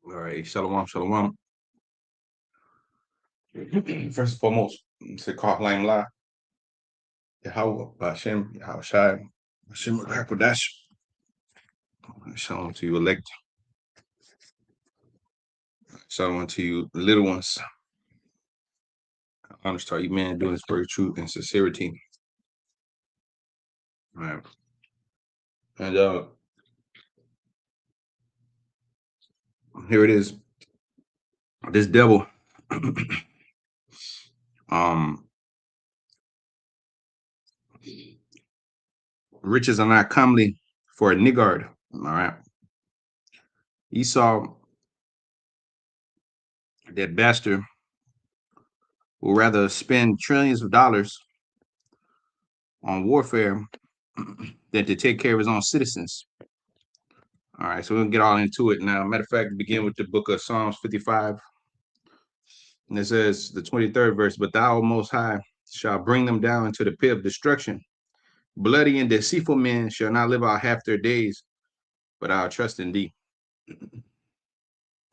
All right, shalom, shalom. First and foremost, Sikah Lang La, Yahweh, Bashem, Yahweh Shai, Bashem Hakodash. Shalom to you, elect. Shalom to you, little ones. Honor to you, man, doing this for truth and sincerity. All right. And here it is. This devil. Riches are not comely for a niggard. All right. Esau, that bastard, will rather spend trillions of dollars on warfare than to take care of his own citizens. All right, so we'll get all into it now. Matter of fact, begin with the book of Psalms 55. And it says, the 23rd verse, but thou, Most High, shall bring them down into the pit of destruction. Bloody and deceitful men shall not live out half their days, but I'll trust in thee.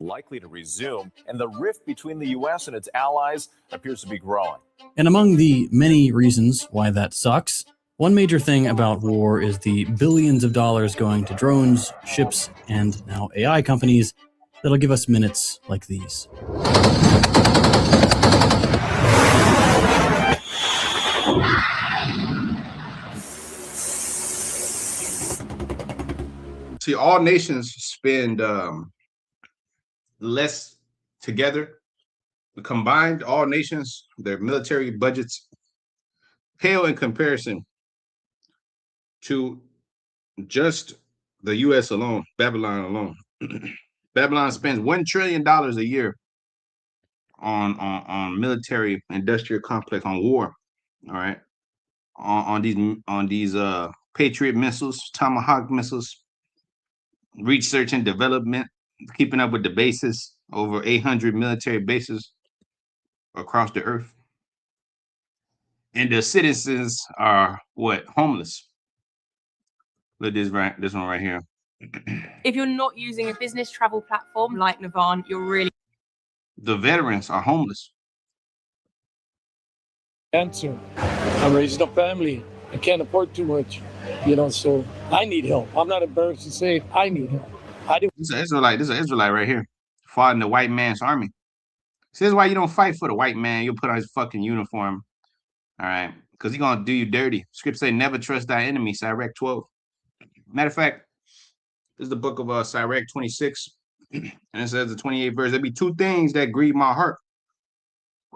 Likely to resume, and the rift between the U.S. and its allies appears to be growing. And among the many reasons why that sucks, one major thing about war is the billions of dollars going to drones, ships, and now AI companies that'll give us minutes like these. See, all nations spend less together. Combined, all nations, their military budgets pale in comparison to just the U.S. alone, Babylon alone. Babylon spends $1 trillion a year on military industrial complex, on war. All right, on these Patriot missiles, Tomahawk missiles, research and development, keeping up with the bases, over 800 military bases across the earth. And the citizens are what? Homeless. Look this one right here. If you're not using a business travel platform like Navan, you're really... The veterans are homeless. Answer. I'm raising a family. I can't afford too much, so I need help. I'm not embarrassed to say I need help. This is an Israelite right here, fought in the white man's army. This is why you don't fight for the white man. You'll put on his fucking uniform. All right, because he's gonna do you dirty. Scripture say, never trust thy enemy, Sirach 12. Matter of fact, this is the book of Sirach 26, and it says the 28th verse, there be two things that grieve my heart,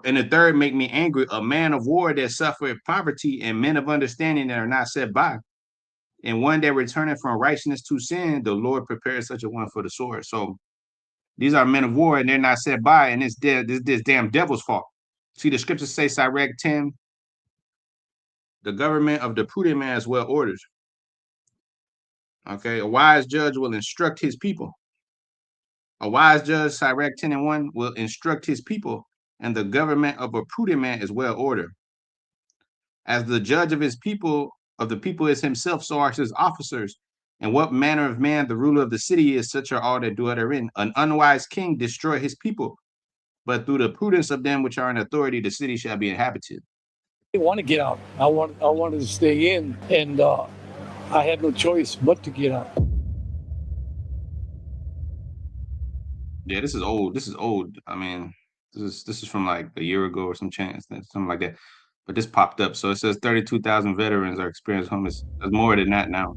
and the third make me angry, a man of war that suffereth poverty, and men of understanding that are not set by, and one that returneth from righteousness to sin, the Lord prepares such a one for the sword. So these are men of war, and they're not set by, and it's this damn devil's fault. See, the scriptures say, Sirach 10, the government of the prudent man is well ordered. Okay, a wise judge will instruct his people. A wise judge, Sirach 10:1, will instruct his people, and the government of a prudent man is well ordered. As the judge of the people is himself, so are his officers. And what manner of man the ruler of the city is, such are all that dwell therein. An unwise king destroy his people, but through the prudence of them which are in authority, the city shall be inhabited. I want to get out. I wanted to stay in, and I had no choice but to get out. Yeah, this is old. This is old. I mean, this is from like a year ago or something like that. But this popped up. So it says 32,000 veterans are experiencing homeless. There's more than that now.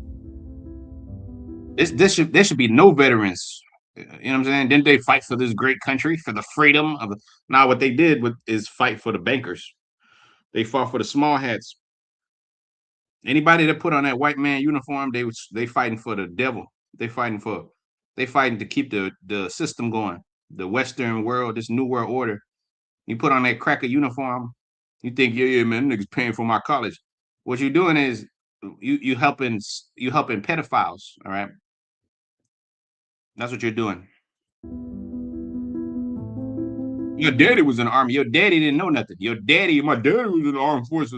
There should be no veterans. You know what I'm saying? Didn't they fight for this great country, for the freedom of? Now what they did is fight for the bankers. They fought for the small hats. Anybody that put on that white man uniform, they fighting for the devil. They fighting to keep the system going. The Western world, this new world order. You put on that cracker uniform, you think, yeah, man, niggas paying for my college. What you're doing is you helping pedophiles, all right? That's what you're doing. Your daddy was in the army. Your daddy didn't know nothing. My daddy was in the armed forces.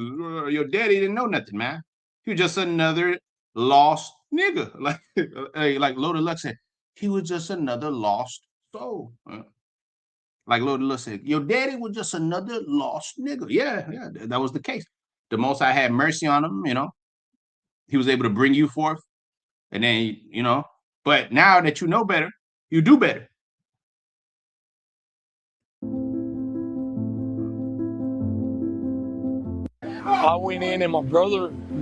Your daddy didn't know nothing, man. He was just another lost nigga. Like Loaded Luck said, he was just another lost soul. Like Lil said, your daddy was just another lost nigga. Yeah, that was the case. The Most High had mercy on him, you know. He was able to bring you forth. And then, you know, but now that you know better, you do better. I went in, and my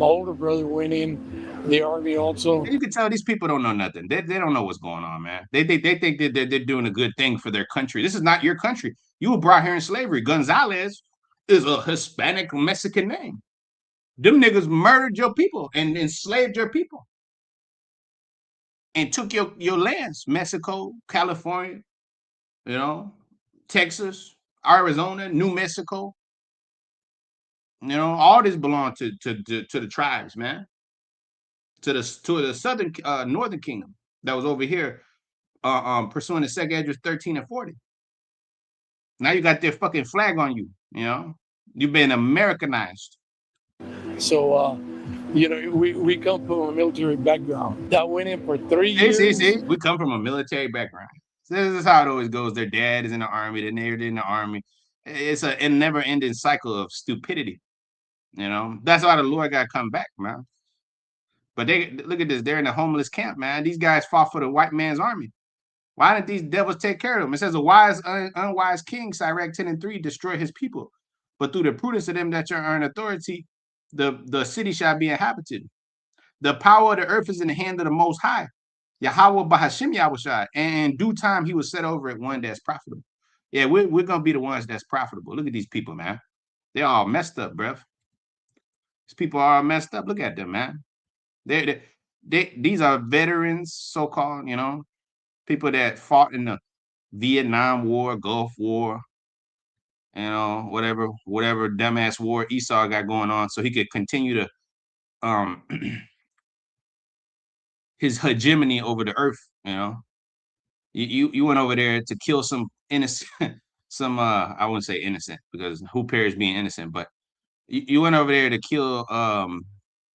older brother went in the Army also. And you can tell these people don't know nothing. They don't know what's going on, man. They think that they're doing a good thing for their country. This is not your country. You were brought here in slavery. Gonzalez is a Hispanic Mexican name. Them niggas murdered your people and enslaved your people and took your lands, Mexico, California, you know, Texas, Arizona, New Mexico. You know, all this belonged to the tribes, man. To the southern northern kingdom that was over here pursuing the second Edges 13 and 40. Now you got their fucking flag on you, you know. You've been Americanized. So you know, we come from a military background. I went in for 3 years. See, we come from a military background. So this is how it always goes. Their dad is in the army, they're in the army. It's a never-ending cycle of stupidity. You know, that's why the Lord got to come back, man. But they look at this, they're in a homeless camp, man. These guys fought for the white man's army. Why didn't these devils take care of them? It says a wise, unwise king, Sirach 10 and 3, destroy his people. But through the prudence of them that shall earn authority, the city shall be inhabited. The power of the earth is in the hand of the Most High. Yahweh Bahashim Yahushai. And in due time, he will set over it one that's profitable. Yeah, we're going to be the ones that's profitable. Look at these people, man. They're all messed up, bruv. These people are all messed up. Look at them, man. These are veterans, so-called, you know, people that fought in the Vietnam War, Gulf War, you know, whatever dumbass war Esau got going on, so he could continue to his hegemony over the earth. You know, you went over there to kill some innocent, I wouldn't say innocent because who cares being innocent, but you went over there to kill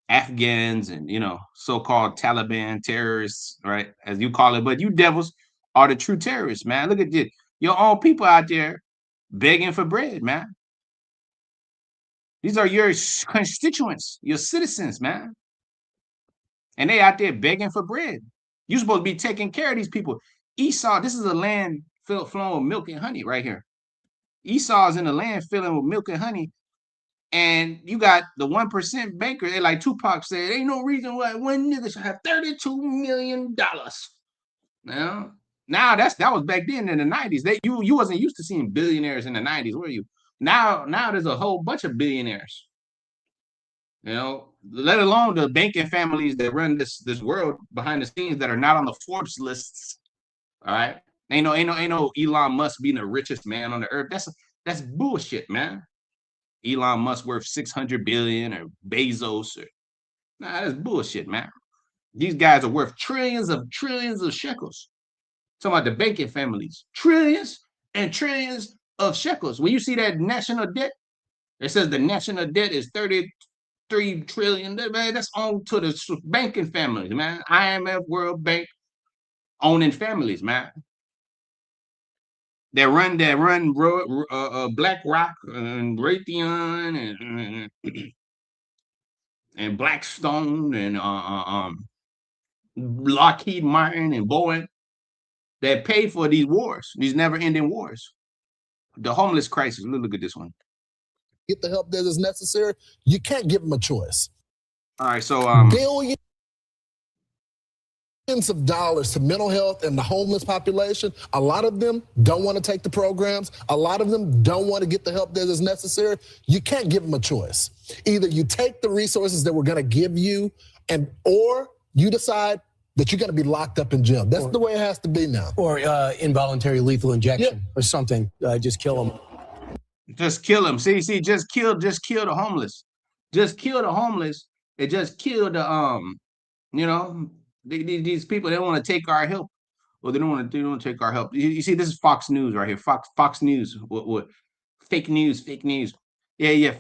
Afghans and, you know, so-called Taliban terrorists, right, as you call it. But you devils are the true terrorists, man. Look at this. Your own people out there begging for bread, man. These are your constituents, your citizens, man. And they out there begging for bread. You're supposed to be taking care of these people. Esau, this is a land flowing with milk and honey right here. Esau's in the land filling with milk and honey. And you got the 1% banker. They like Tupac said, ain't no reason why one nigga should have $32 million. Now that was back then in the 90s. You wasn't used to seeing billionaires in the 90s, were you? Now there's a whole bunch of billionaires. You know, let alone the banking families that run this world behind the scenes that are not on the Forbes lists. All right. Ain't no Elon Musk being the richest man on the earth. That's bullshit, man. Elon Musk worth 600 billion or Bezos or that's bullshit, man. These guys are worth trillions of shekels. Talking about the banking families, trillions and trillions of shekels. When you see that national debt, it says the national debt is 33 trillion. Man, that's on to the banking families, man. IMF, World Bank, owning families, man. That run BlackRock and Raytheon and Blackstone and Lockheed Martin and Boeing that pay for these wars, these never-ending wars. The homeless crisis. Look at this one. Get the help that is necessary. You can't give them a choice. All right, so billions of dollars to mental health and the homeless population. A lot of them don't want to take the programs. A lot of them don't want to get the help that is necessary. You can't give them a choice. Either you take the resources that we're going to give you, or you decide that you're going to be locked up in jail. That's the way it has to be now. Or involuntary lethal injection or something. Just kill them. Just kill them. See, just kill the homeless. Just kill the homeless. And just kill the you know, these people. They don't want to take our help. Well, they don't want to take our help. You see, this is Fox News right here. Fox News. What? Fake news. Yeah.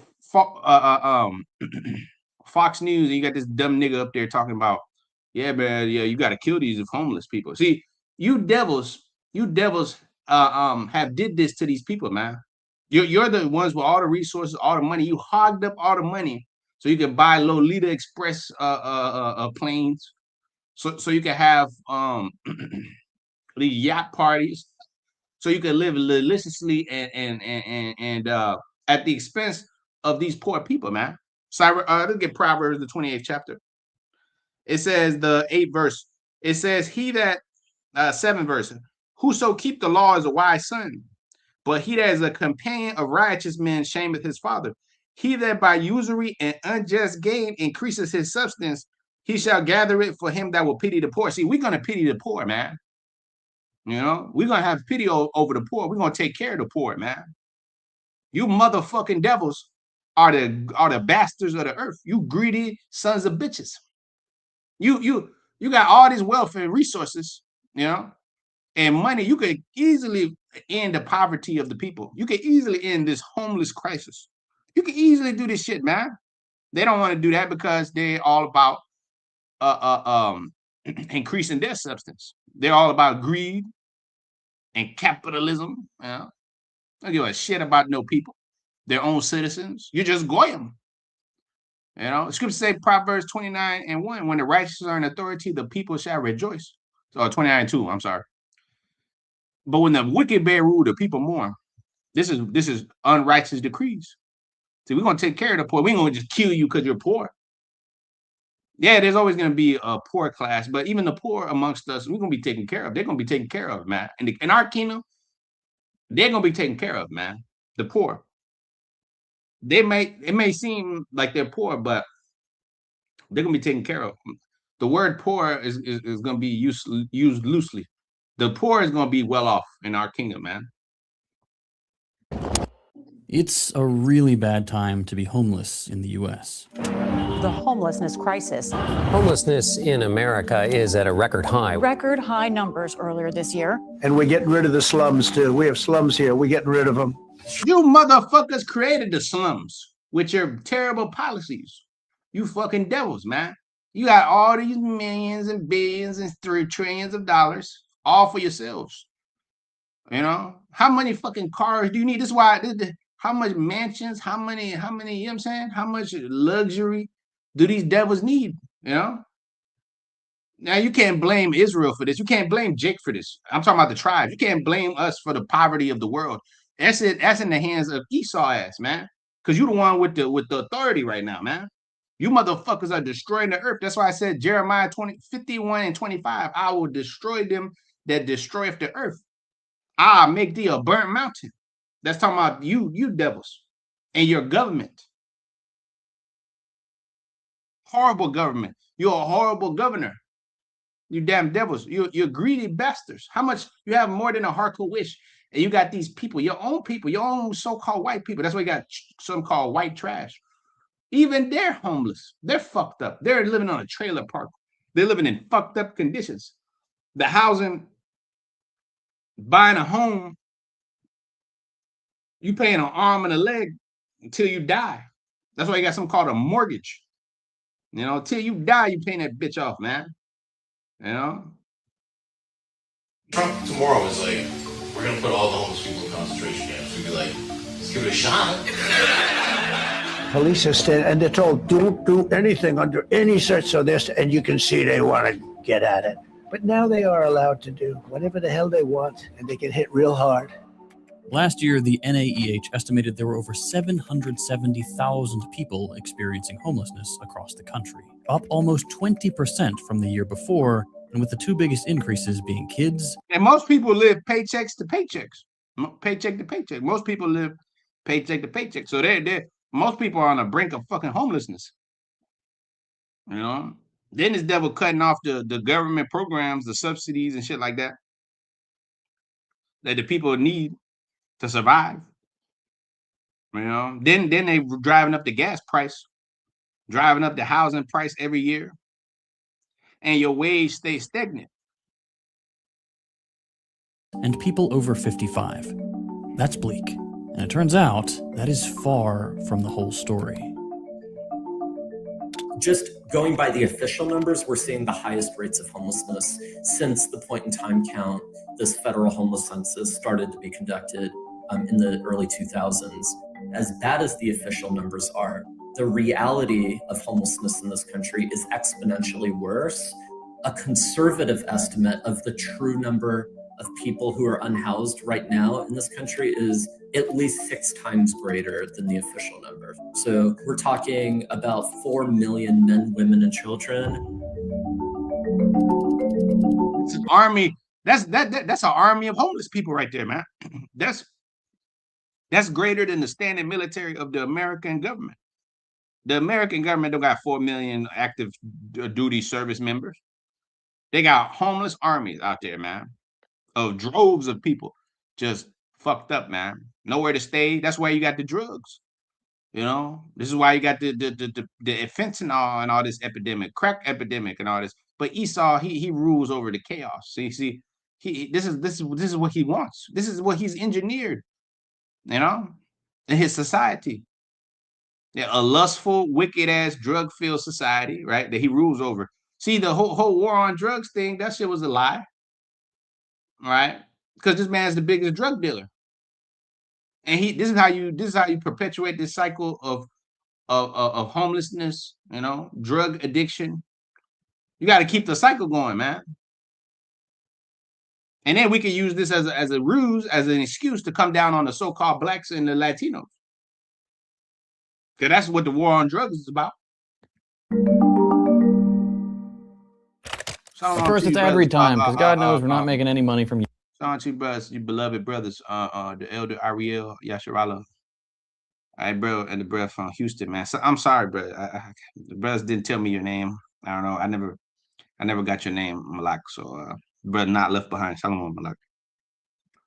Fox News. And you got this dumb nigga up there talking about, yeah, man, yeah, you got to kill these homeless people. See, you devils You devils have did this to these people, man. You're the ones with all the resources, all the money. You hogged up all the money so you can buy Lolita Express planes, so you can have these yacht parties, so you can live deliciously and at the expense of these poor people, man. So let's get Proverbs the 28th chapter. It says the 8th verse. It says, "He that 7th verse, whoso keep the law is a wise son, but he that is a companion of righteous men shameth his father. He that by usury and unjust gain increases his substance, he shall gather it for him that will pity the poor." See, we're gonna pity the poor, man. You know, we're gonna have pity over the poor. We're gonna take care of the poor, man. You motherfucking devils are the bastards of the earth. You greedy sons of bitches. You got all this wealth and resources, you know, and money. You could easily end the poverty of the people. You could easily end this homeless crisis. You could easily do this shit, man. They don't want to do that because they're all about increasing their substance. They're all about greed and capitalism. You know? Don't give a shit about no people, their own citizens. You just goyim. You know, scripture say Proverbs 29:1, when the righteous are in authority, the people shall rejoice. So 29:2, I'm sorry. But when the wicked bear rule, the people mourn. This is unrighteous decrees. See, we're gonna take care of the poor. We ain't gonna just kill you because you're poor. Yeah, there's always gonna be a poor class, but even the poor amongst us, we're gonna be taken care of. They're gonna be taken care of, man. In our kingdom, they're gonna be taken care of, man. The poor. It may seem like they're poor, but they're gonna be taken care of. The word poor is gonna be used loosely. The poor is gonna be well off in our kingdom, man. It's a really bad time to be homeless in the U.S. The homelessness crisis. Homelessness in America is at a record high. Record high numbers earlier this year. And we're getting rid of the slums, too. We have slums here. We're getting rid of them. You motherfuckers created the slums with your terrible policies. You fucking devils, man. You got all these millions and billions and trillions of dollars all for yourselves. You know, how many fucking cars do you need? This is why, how much mansions, how many, you know what I'm saying? How much luxury do these devils need, you know? Now, you can't blame Israel for this. You can't blame Jake for this. I'm talking about the tribes. You can't blame us for the poverty of the world. That's it. That's in the hands of Esau ass, man. Because you're the one with the authority right now, man. You motherfuckers are destroying the earth. That's why I said Jeremiah 51:25. I will destroy them that destroyeth the earth. I'll make thee a burnt mountain. That's talking about you devils and your government. Horrible government. You're a horrible governor. You damn devils. You're greedy bastards. How much? You have more than a heart could wish. And you got these people, your own so-called white people. That's why you got some called white trash. Even they're homeless. They're fucked up. They're living on a trailer park. They're living in fucked up conditions. The housing, buying a home, you paying an arm and a leg until you die. That's why you got something called a mortgage. You know, till you die, you paying that bitch off, man. You know? Trump tomorrow was like, we're going to put all the homeless people in concentration camps. We'd be like, let's give it a shot. Police are standing, and they're told, don't do anything under any search of this, and you can see they want to get at it. But now they are allowed to do whatever the hell they want, and they get hit real hard. Last year, the NIEH estimated there were over 770,000 people experiencing homelessness across the country, up almost 20% from the year before, and with the two biggest increases being kids. And most people live paychecks to paychecks, paycheck to paycheck. Most people live paycheck to paycheck. So most people are on the brink of fucking homelessness. You know? Then this devil cutting off the government programs, the subsidies and shit like that the people need to survive. You know? Then they driving up the gas price, driving up the housing price every year, and your wage stays stagnant. And people over 55. That's bleak. And it turns out that is far from the whole story. Just going by the official numbers, we're seeing the highest rates of homelessness since the point in time count this federal homeless census started to be conducted in the early 2000s. As bad as the official numbers are, the reality of homelessness in this country is exponentially worse. A conservative estimate of the true number of people who are unhoused right now in this country is at least 6 times greater than the official number. So we're talking about 4 million men, women, and children. It's an army. That's an army of homeless people right there, man. That's greater than the standing military of the American government. The American government don't got 4 million active duty service members. They got homeless armies out there, man, of droves of people just fucked up, man. Nowhere to stay. That's why you got the drugs. You know, this is why you got the fentanyl and all this epidemic, crack epidemic and all this. But Esau, he rules over the chaos. So you see, this is what he wants. This is what he's engineered, you know, in his society. Yeah, a lustful, wicked ass, drug filled society, right? That he rules over. See, the whole war on drugs thing, that shit was a lie, right? Because this man's the biggest drug dealer, and this is how you perpetuate this cycle of homelessness, you know, drug addiction. You got to keep the cycle going, man. And then we can use this as a ruse, as an excuse to come down on the so-called blacks and the Latinos. Because that's what the war on drugs is about. First, it's ad read time, because God knows we're not making any money from you. Shout to you, brothers, you beloved brothers, the elder Ariel Yasharala. All right, bro, and the brother from Houston, man. So I'm sorry, bro. The brothers didn't tell me your name. I don't know. I never got your name, Malak. So, brother, not left behind. Shalom, Malak.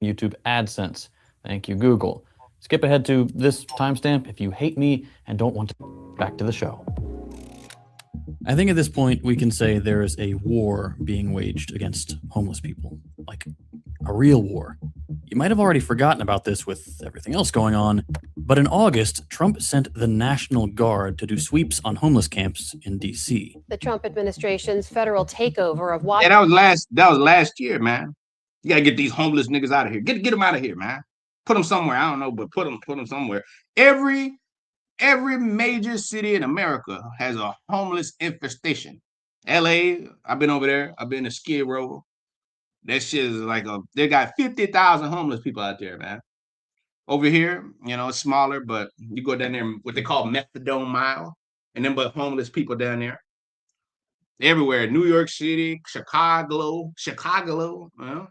YouTube AdSense. Thank you, Google. Skip ahead to this timestamp if you hate me and don't want to. Back to the show. I think at this point we can say there is a war being waged against homeless people, like a real war. You might have already forgotten about this with everything else going on, but in August, Trump sent the National Guard to do sweeps on homeless camps in D.C. The Trump administration's federal takeover of Washington. Yeah, that was last year, man. You gotta get these homeless niggas out of here. Get them out of here, man. Put them somewhere. I don't know, but put them somewhere. Every major city in America has a homeless infestation. LA, I've been over there. I've been to Skid Row. That shit is like they got 50,000 homeless people out there, man. Over here, you know, it's smaller, but you go down there, what they call methadone mile, and then but homeless people down there. Everywhere, New York City, Chicago, you know?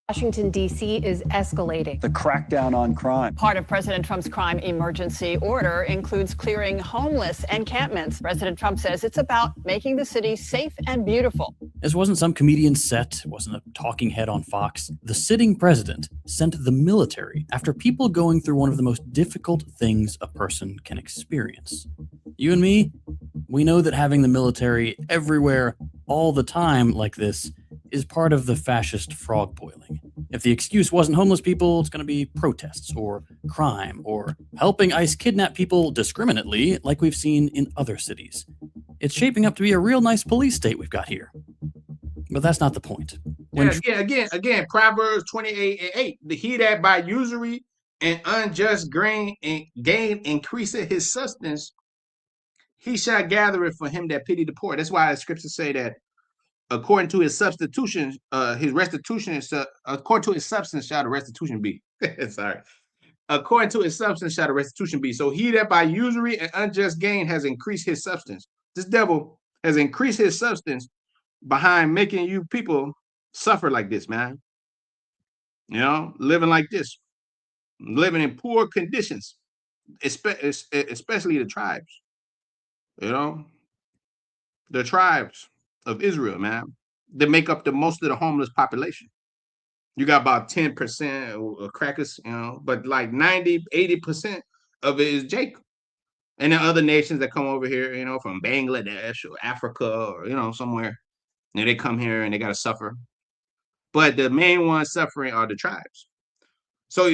Washington, D.C. is escalating. The crackdown on crime. Part of President Trump's crime emergency order includes clearing homeless encampments. President Trump says it's about making the city safe and beautiful. This wasn't some comedian's set. It wasn't a talking head on Fox. The sitting president sent the military after people going through one of the most difficult things a person can experience. You and me, we know that having the military everywhere all the time like this is part of the fascist frog boiling. If the excuse wasn't homeless people, it's going to be protests or crime or helping ICE kidnap people discriminately like we've seen in other cities. It's shaping up to be a real nice police state we've got here. But that's not the point. Again, Proverbs 28:8. He that by usury and unjust gain increaseth his substance, he shall gather it for him that pity the poor. That's why the scriptures say that according to his substitution, his restitution is according to his substance shall the restitution be. Sorry. According to his substance shall the restitution be. So he that by usury and unjust gain has increased his substance. This devil has increased his substance behind making you people suffer like this, man. You know, living like this, living in poor conditions, especially the tribes. You know, the tribes of Israel, man, they make up the most of the homeless population. You got about 10% of crackers, you know, but like 90-80% of it is Jacob. And then other nations that come over here, you know, from Bangladesh or Africa or, you know, somewhere, and they come here and they got to suffer. But the main ones suffering are the tribes. So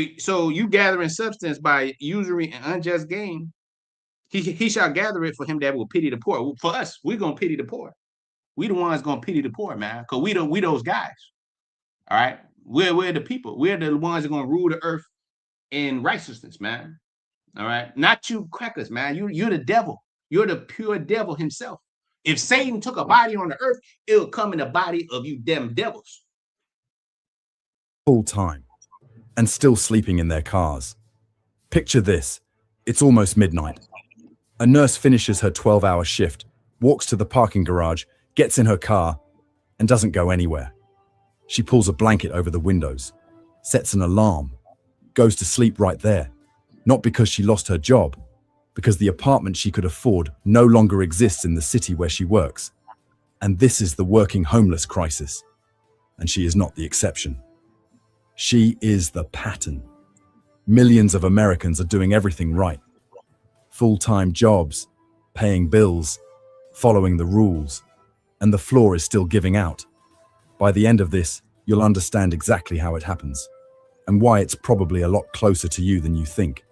you gathering substance by usury and unjust gain, He shall gather it for him that will pity the poor. For us, we're gonna pity the poor. We the ones gonna pity the poor, man. Cause we those guys. All right. We're the people. We're the ones that are gonna rule the earth in righteousness, man. All right. Not you crackers, man. You're the devil. You're the pure devil himself. If Satan took a body on the earth, it'll come in the body of you damn devils. Full time and still sleeping in their cars. Picture this. It's almost midnight. A nurse finishes her 12-hour shift, walks to the parking garage, gets in her car, and doesn't go anywhere. She pulls a blanket over the windows, sets an alarm, goes to sleep right there. Not because she lost her job, because the apartment she could afford no longer exists in the city where she works. And this is the working homeless crisis. And she is not the exception. She is the pattern. Millions of Americans are doing everything right. Full-time jobs, paying bills, following the rules, and the floor is still giving out. By the end of this, you'll understand exactly how it happens, and why it's probably a lot closer to you than you think.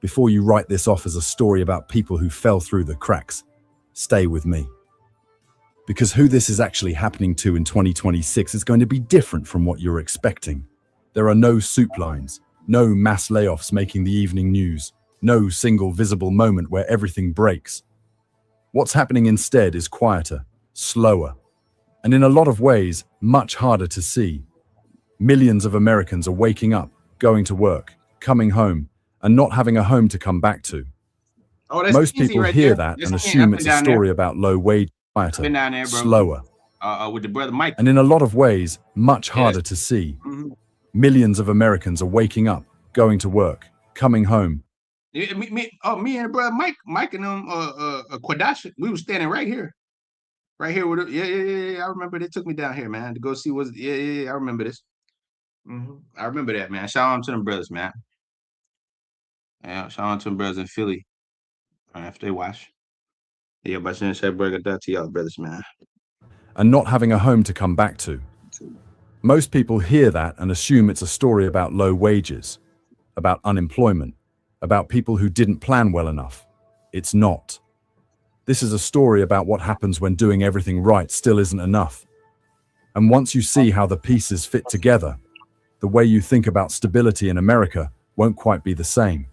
Before you write this off as a story about people who fell through the cracks, stay with me. Because who this is actually happening to in 2026 is going to be different from what you're expecting. There are no soup lines, no mass layoffs making the evening news, no single visible moment where everything breaks. What's happening instead is quieter, slower, and in a lot of ways, much harder to see. Millions of Americans are waking up, going to work, coming home, and not having a home to come back to. Most people hear that and assume it's a story about low wage, quieter, slower, with the brother Mike. And in a lot of ways, much harder to see. Millions of Americans are waking up, going to work, coming home. Me and the brother Mike and them, Quadash, we were standing right here with it. Yeah. I remember they took me down here, man, to go see what's. Yeah. I remember this. I remember that, man. Shout out to them brothers, man. Yeah, shout out to them brothers in Philly. After they watch. Yeah, but I should bring it down to y'all brothers, man. And not having a home to come back to. Most people hear that and assume it's a story about low wages, about unemployment, about people who didn't plan well enough. It's not. This is a story about what happens when doing everything right still isn't enough. And once you see how the pieces fit together, the way you think about stability in America won't quite be the same.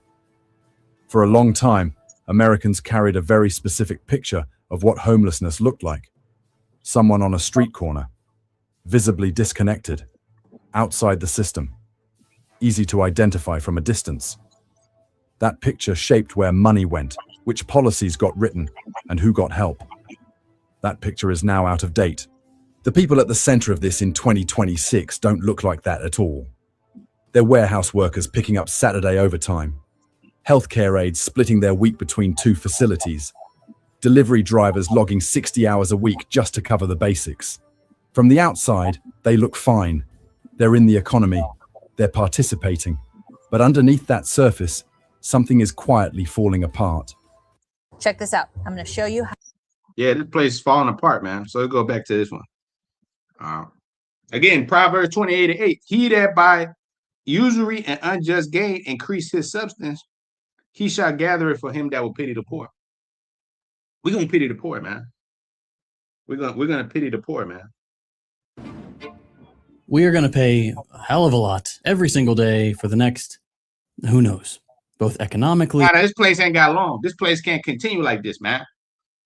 For a long time, Americans carried a very specific picture of what homelessness looked like. Someone on a street corner, visibly disconnected, outside the system, easy to identify from a distance. That picture shaped where money went, which policies got written, and who got help. That picture is now out of date. The people at the center of this in 2026 don't look like that at all. They're warehouse workers picking up Saturday overtime, healthcare aides splitting their week between 2 facilities, delivery drivers logging 60 hours a week just to cover the basics. From the outside, they look fine. They're in the economy. They're participating. But underneath that surface, something is quietly falling apart. Check this out. I'm going to show you how. Yeah, this place is falling apart, man. So let's go back to this one. Again, Proverbs 28:8. He that by usury and unjust gain increase his substance, he shall gather it for him that will pity the poor. We're gonna pity the poor, man. We're gonna pity the poor, man. We are going to pay a hell of a lot every single day for the next, who knows, both economically. Nah, this place ain't got long. This place can't continue like this, man.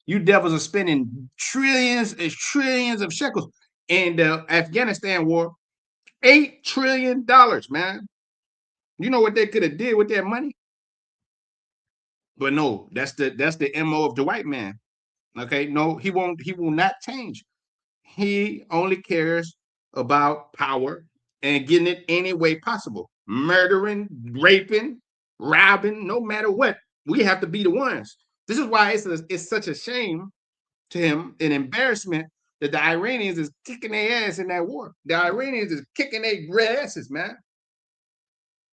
You devils are spending trillions and trillions of shekels in the Afghanistan war. $8 trillion, man. You know what they could have did with that money? But no, that's the MO of the white man. Okay, no, he will not change. He only cares about power and getting it any way possible. Murdering, raping, robbing, no matter what. We have to be the ones. This is why it's such a shame to him, an embarrassment that the Iranians is kicking their ass in that war. The Iranians is kicking their red asses, man.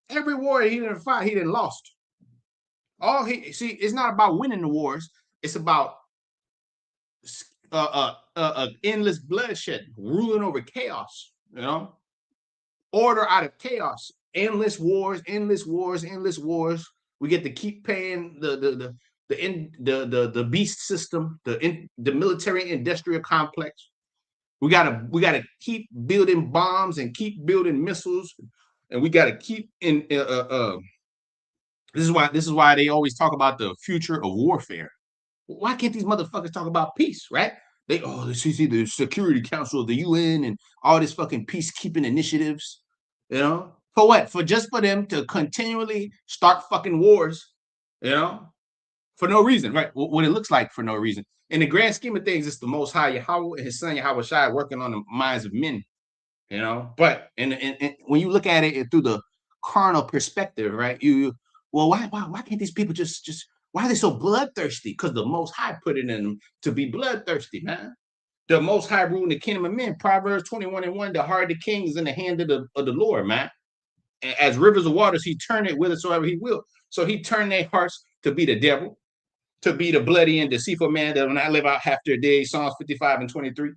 Every war he didn't fight, he didn't lost. It's not about winning the wars. It's about endless bloodshed, ruling over chaos, you know, order out of chaos, endless wars, endless wars, endless wars. We get to keep paying the the beast system, the military industrial complex. We gotta keep building bombs and keep building missiles, and we gotta keep in. This is why they always talk about the future of warfare. Why can't these motherfuckers talk about peace, right? See the Security Council of the UN and all this fucking peacekeeping initiatives, you know? For what? For them to continually start fucking wars, you know? For no reason, right? What it looks like for no reason. In the grand scheme of things, it's the Most High Yahweh and His Son Yahweh Shai working on the minds of men, you know? But when you look at it through the carnal perspective, right? Why can't these people just why are they so bloodthirsty? Because the Most High put it in them to be bloodthirsty, man. The Most High rule in the kingdom of men. Proverbs 21:1, the heart of the king is in the hand of the Lord, man. As rivers of waters, he turned it whithersoever he will. So he turned their hearts to be the devil, to be the bloody and deceitful man that will not live out half their days. Psalms 55:23.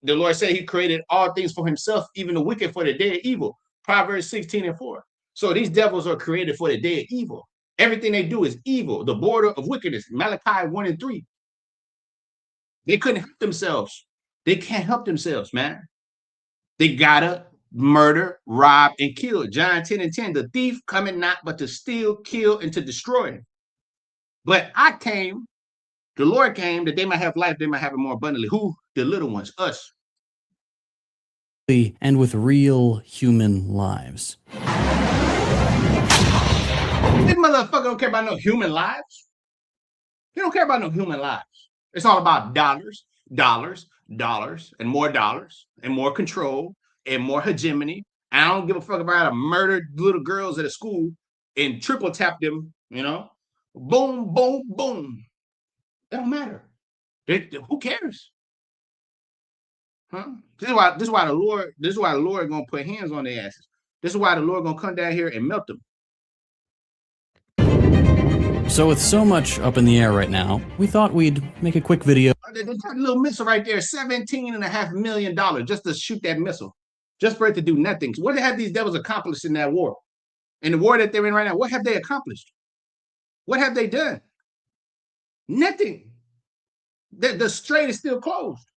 The Lord said he created all things for himself, even the wicked for the day of evil. Proverbs 16:4. So these devils are created for the day of evil. Everything they do is evil, the border of wickedness. Malachi 1:3. They couldn't help themselves. They can't help themselves, man. They gotta murder, rob, and kill. John 10:10. The thief cometh not but to steal, kill, and to destroy. But the Lord came that they might have life, they might have it more abundantly. Who? The little ones, us. And with real human lives. This motherfucker don't care about no human lives. He don't care about no human lives. It's all about dollars, and more control, and more hegemony. And I don't give a fuck about murdered little girls at a school and triple tap them, you know? Boom, boom, boom. It don't matter. Who cares? Huh? This is why the Lord gonna put hands on their asses. This is why the Lord gonna come down here and melt them. So with so much up in the air right now, we thought we'd make a quick video. That little missile right there, $17.5 million just to shoot that missile, just for it to do nothing. So what have these devils accomplished in that war? In the war that they're in right now, what have they accomplished? What have they done? Nothing. The strait is still closed.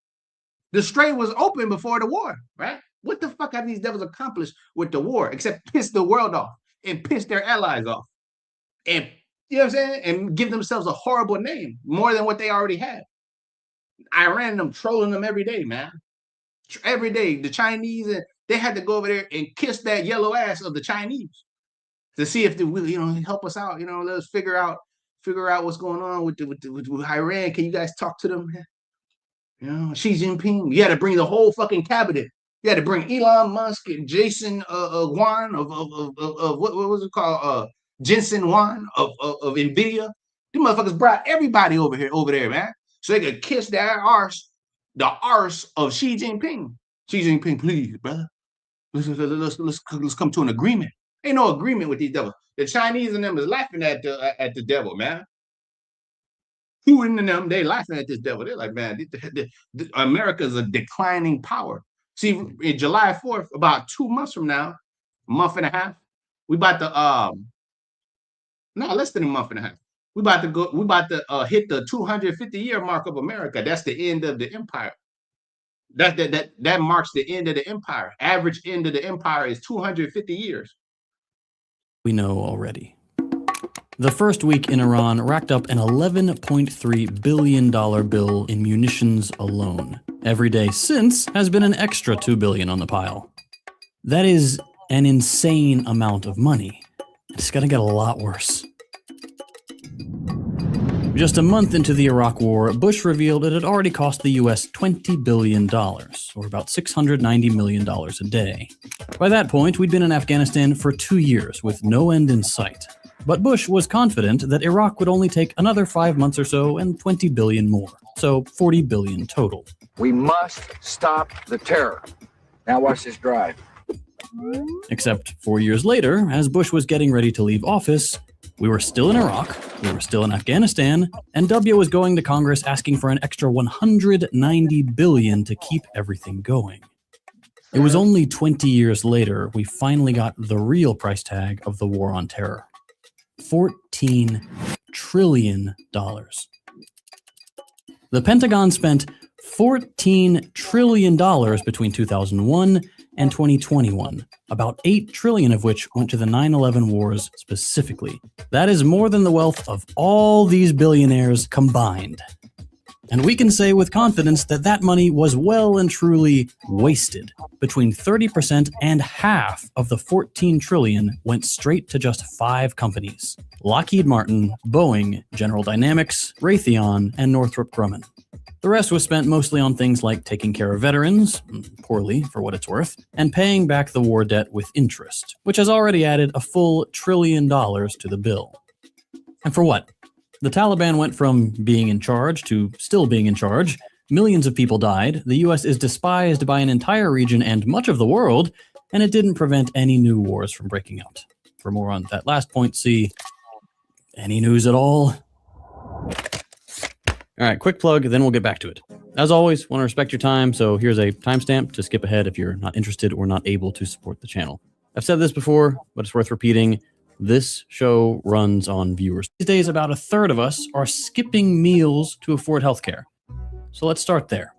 The strait was open before the war, right? What the fuck have these devils accomplished with the war except piss the world off and piss their allies off? And you know what I'm saying? And give themselves a horrible name, more than what they already had. Iran and them trolling them every day, man. Every day. The Chinese, they had to go over there and kiss that yellow ass of the Chinese to see if they will, help us out. Let us figure out what's going on with Iran. Can you guys talk to them? Xi Jinping. You had to bring the whole fucking cabinet. You had to bring Elon Musk and Jason Wan of what was it called? Jensen Wan of NVIDIA. These motherfuckers brought everybody over there, man, so they could kiss the arse of Xi Jinping. Xi Jinping, please, brother, let's come to an agreement. Ain't no agreement with these devils. The Chinese and them is laughing at the devil, man. Who in them? They laughing at this devil. They're like, man, America is a declining power. See, in July 4th, about 2 months from now, a month and a half, we about to less than a month and a half. We about to hit the 250-year mark of America. That's the end of the empire. That marks the end of the empire. Average end of the empire is 250 years. We know already. The first week in Iran racked up an $11.3 billion bill in munitions alone. Every day since has been an extra $2 billion on the pile. That is an insane amount of money. It's gonna get a lot worse. Just a month into the Iraq War, Bush revealed it had already cost the US $20 billion, or about $690 million a day. By that point, we'd been in Afghanistan for 2 years with no end in sight. But Bush was confident that Iraq would only take another 5 months or so and 20 billion more, so 40 billion total. We must stop the terror. Now watch this drive. Except 4 years later, as Bush was getting ready to leave office, we were still in Iraq, we were still in Afghanistan, and W was going to Congress asking for an extra 190 billion to keep everything going. It was only 20 years later we finally got the real price tag of the war on terror. $14 trillion. The Pentagon spent $14 trillion between 2001 and 2021, about $8 trillion of which went to the 9/11 wars specifically. That is more than the wealth of all these billionaires combined. And we can say with confidence that that money was well and truly wasted. Between 30% and half of the $14 trillion went straight to just 5 companies: Lockheed Martin, Boeing, General Dynamics, Raytheon, and Northrop Grumman. The rest was spent mostly on things like taking care of veterans, poorly for what it's worth, and paying back the war debt with interest, which has already added a full $1 trillion to the bill. And for what? The Taliban went from being in charge to still being in charge. Millions of people died. The US is despised by an entire region and much of the world, and it didn't prevent any new wars from breaking out. For more on that last point, see Any News at All? All right, quick plug, then we'll get back to it. As always, want to respect your time, so here's a timestamp to skip ahead if you're not interested or not able to support the channel. I've said this before, but it's worth repeating. This show runs on viewers. These days, about a third of us are skipping meals to afford healthcare. So let's start there.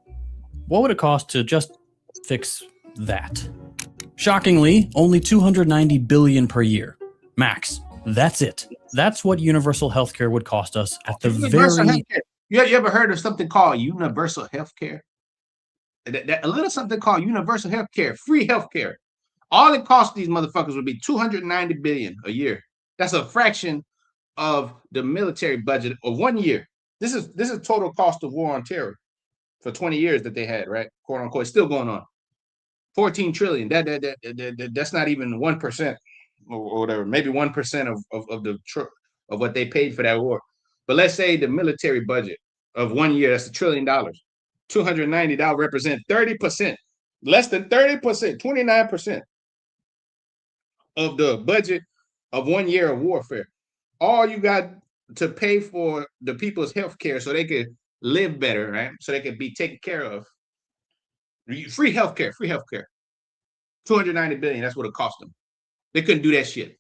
What would it cost to just fix that? Shockingly, only $290 billion per year. Max. That's it. That's what universal healthcare would cost us at the very... You ever heard of something called universal healthcare? A little something called universal healthcare, free healthcare. All it costs these motherfuckers would be $290 billion a year. That's a fraction of the military budget of 1 year. This is total cost of war on terror for 20 years that they had, right? Quote unquote, it's still going on. 14 trillion. That's not even 1% or whatever. Maybe 1% of what they paid for that war. But let's say the military budget of 1 year, that's $1 trillion. 290, that would represent 30%, less than 30%, 29% of the budget of 1 year of warfare. All you got to pay for the people's health care so they could live better, right? So they could be taken care of. Free health care. 290 billion, that's what it cost them. They couldn't do that shit.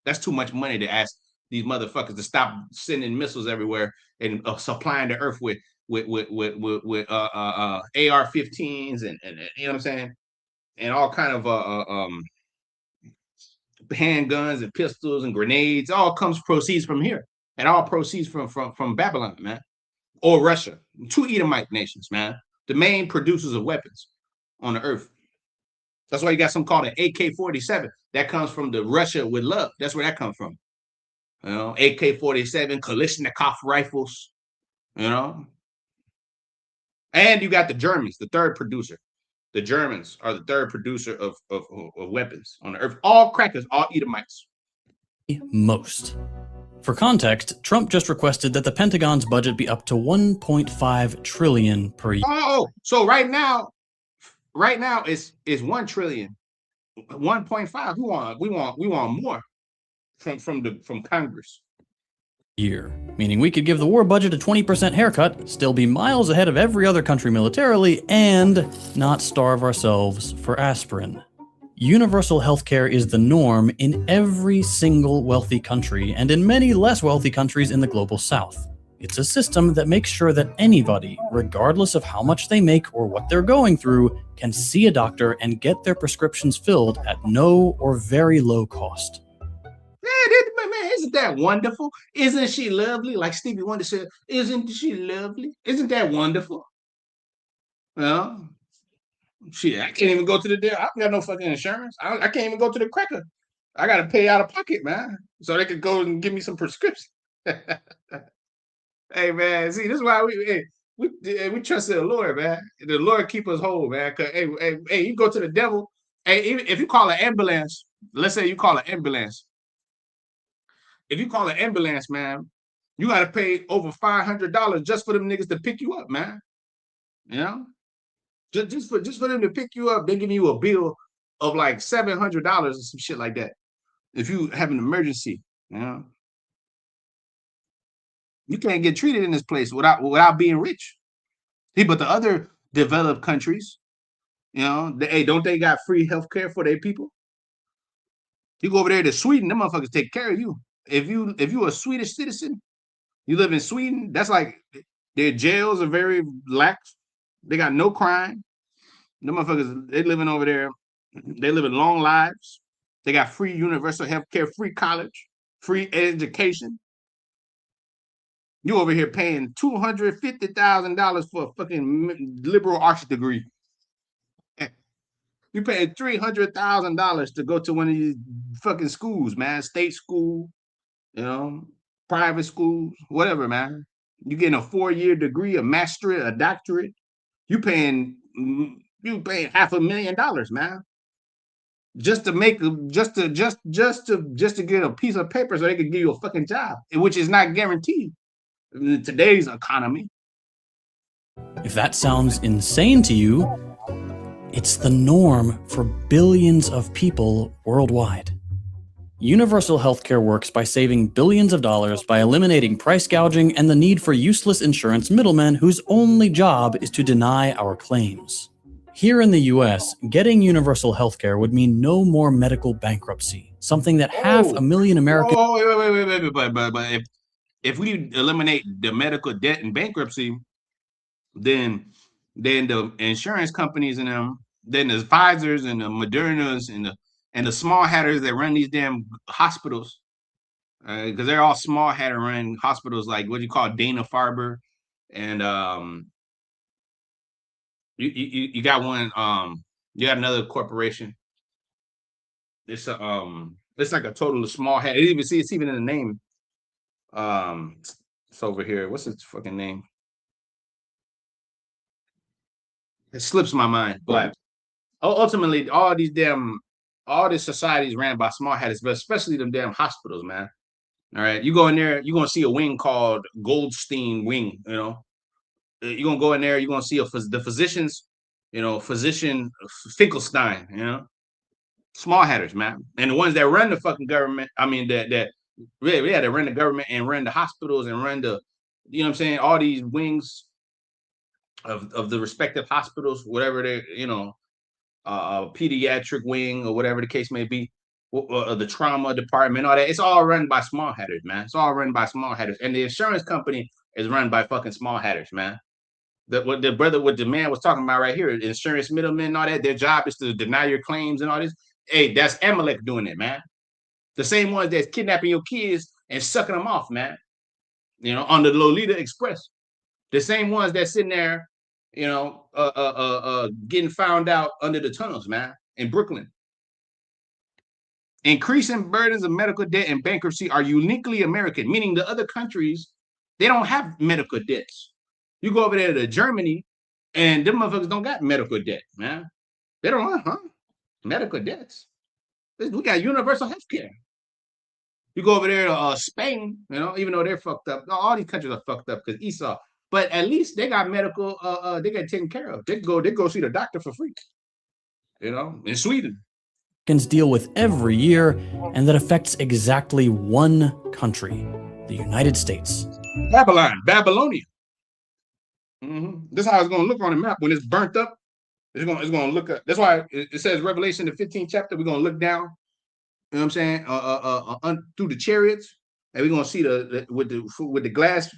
That's too much money to ask these motherfuckers to stop sending missiles everywhere and supplying the earth with AR-15s and you know what I'm saying, and all kind of handguns and pistols and grenades. All proceeds from here, and all proceeds from Babylon, man, or Russia. 2 Edomite nations, man, the main producers of weapons on the earth. That's why you got something called an AK-47 that comes from the Russia with love. That's where that comes from. You know, AK-47, Kalashnikov rifles, you know. And you got the Germans, the third producer. The Germans are the third producer of weapons on the earth. All crackers, all Edomites. Most. For context, Trump just requested that the Pentagon's budget be up to $1.5 trillion per year. Oh, so right now it's 1 trillion. 1.5. We want more from Congress. Year, meaning we could give the war budget a 20% haircut, still be miles ahead of every other country militarily, and not starve ourselves for aspirin. Universal healthcare is the norm in every single wealthy country and in many less wealthy countries in the global south. It's a system that makes sure that anybody, regardless of how much they make or what they're going through, can see a doctor and get their prescriptions filled at no or very low cost. Man, isn't that wonderful? Isn't she lovely? Like Stevie Wonder said, isn't she lovely? Isn't that wonderful? Well, shit, I can't even go to the deal. I got no fucking insurance. I can't even go to the cracker. I got to pay out of pocket, man, so they could go and give me some prescription. Hey, man, see, this is why we trust the Lord, man. The Lord keep us whole, man. Cause hey, you go to the devil. Hey, even if you call an ambulance, let's say you call an ambulance. If you call an ambulance, man, you got to pay over $500 just for them niggas to pick you up, man. You know, just for them to pick you up, they giving you a bill of like $700 or some shit like that. If you have an emergency, you know, you can't get treated in this place without being rich. See, but the other developed countries, you know, don't they got free healthcare for their people? You go over there to Sweden, them motherfuckers take care of you. If you a Swedish citizen, You live in Sweden, that's like their jails are very lax. They got no crime. The motherfuckers, they living over there. They living long lives. They got free universal health care, free college, free education. You over here paying $250,000 for a fucking liberal arts degree. You paying $300,000 to go to one of these fucking schools, man. State school, you know, private schools, whatever, man. You getting a 4-year degree, a masterate, a doctorate. You paying $500,000, man. Just to make just to get a piece of paper so they could give you a fucking job, which is not guaranteed in today's economy. If that sounds insane to you, it's the norm for billions of people worldwide. Universal healthcare works by saving billions of dollars by eliminating price gouging and the need for useless insurance middlemen whose only job is to deny our claims. Here in the US, getting universal healthcare would mean no more medical bankruptcy, something that 500,000 Americans... Wait. But if we eliminate the medical debt and bankruptcy, then the insurance companies and them, then the Pfizers and the Modernas and the small hatters that run these damn hospitals, because they're all small hatter run hospitals, like what you call Dana-Farber, and you got one, you got another corporation. It's like a total of small hat. It's even in the name. It's over here. What's its fucking name? It slips my mind, but ultimately, all these societies ran by small hatters, but especially them damn hospitals, man. All right, you go in there, you're gonna see a wing called Goldstein Wing. You know, you're gonna go in there, you're gonna see the physicians, physician Finkelstein. You know, small hatters, man, and the ones that run the fucking government. I mean, that really, yeah, they run the government and run the hospitals and run the, you know what I'm saying, all these wings of the respective hospitals, whatever they, pediatric wing or whatever the case may be, the trauma department, all that. It's all run by small hatters, man. It's all run by small hatters, and the insurance company is run by fucking small hatters, man. What the man was talking about right here, insurance middlemen and all that. Their job is to deny your claims and all this. Hey, that's Amalek doing it, man. The same ones that's kidnapping your kids and sucking them off, man. On the Lolita Express. The same ones that's sitting there, getting found out under the tunnels, man, in Brooklyn. Increasing burdens of medical debt and bankruptcy are uniquely American, meaning the other countries, they don't have medical debts. You go over there to Germany, and them motherfuckers don't got medical debt, man. They don't have medical debts. We got universal health care. You go over there to Spain, even though they're fucked up. All these countries are fucked up because Esau. But at least they got medical, they get taken care of. They go see the doctor for free. In Sweden. Deal with every year, and that affects exactly one country, the United States. Babylonia. This is how it's going to look on the map when it's burnt up. It's going to look up. That's why it says Revelation, the 15th chapter. We're going to look down. You know what I'm saying? Through the chariots, and we're going to see with the glass.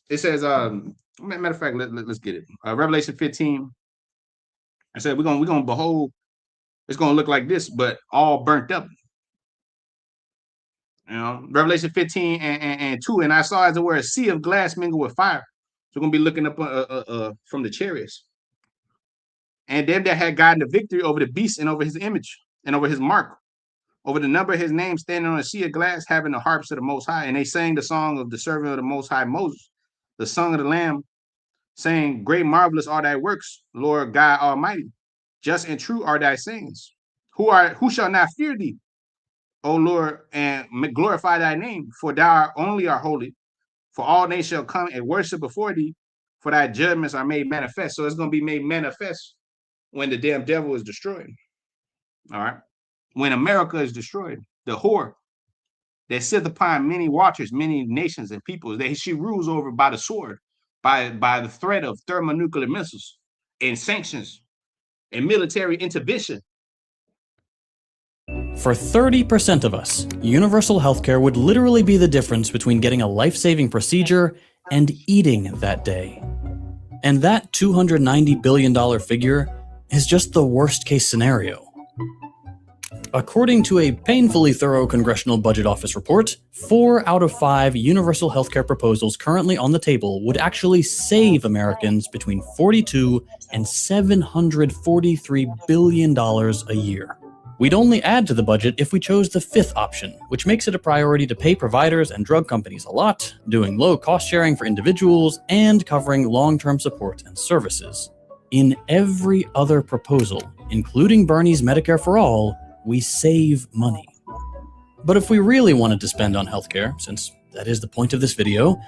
It says, matter of fact, let's get it. Revelation 15. I said we're gonna behold. It's gonna look like this, but all burnt up. Revelation 15 and 2. And I saw, as it were, a sea of glass mingled with fire. So we're gonna be looking up from the chariots. And them that had gotten the victory over the beast and over his image and over his mark, over the number of his name, standing on a sea of glass, having the harps of the Most High. And they sang the song of the servant of the Most High Moses, the song of the Lamb, saying, "Great, marvelous are thy works, Lord God Almighty. Just and true are thy sayings. Who shall not fear thee, O Lord, and glorify thy name? For thou only art holy. For all nations shall come and worship before thee, for thy judgments are made manifest." So it's going to be made manifest when the damn devil is destroyed. All right. When America is destroyed, the whore that sits upon many watchers, many nations and peoples, that she rules over by the sword, by the threat of thermonuclear missiles and sanctions and military intervention. For 30% of us, universal healthcare would literally be the difference between getting a life-saving procedure and eating that day. And that $290 billion figure is just the worst-case scenario. According to a painfully thorough Congressional Budget Office report, 4 out of 5 universal healthcare proposals currently on the table would actually save Americans between $42 and $743 billion a year. We'd only add to the budget if we chose the 5th option, which makes it a priority to pay providers and drug companies a lot, doing low cost sharing for individuals, and covering long-term support and services. In every other proposal, including Bernie's Medicare for All, we save money. But if we really wanted to spend on healthcare, since that is the point of this video,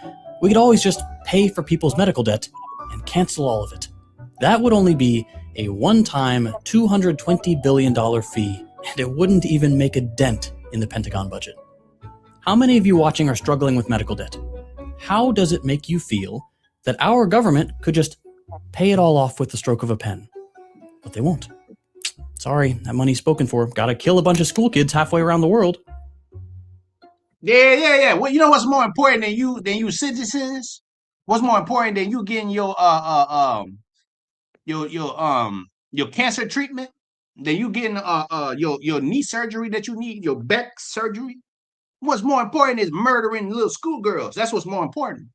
we could always just pay for people's medical debt and cancel all of it. That would only be a one-time $220 billion fee, and it wouldn't even make a dent in the Pentagon budget. How many of you watching are struggling with medical debt? How does it make you feel that our government could just pay it all off with the stroke of a pen? But they won't. Sorry, that money's spoken for. Gotta kill a bunch of school kids halfway around the world. Yeah. Well, you know what's more important than you citizens? What's more important than you getting your cancer treatment? Than you getting your knee surgery that you need, your back surgery? What's more important is murdering little schoolgirls. That's what's more important.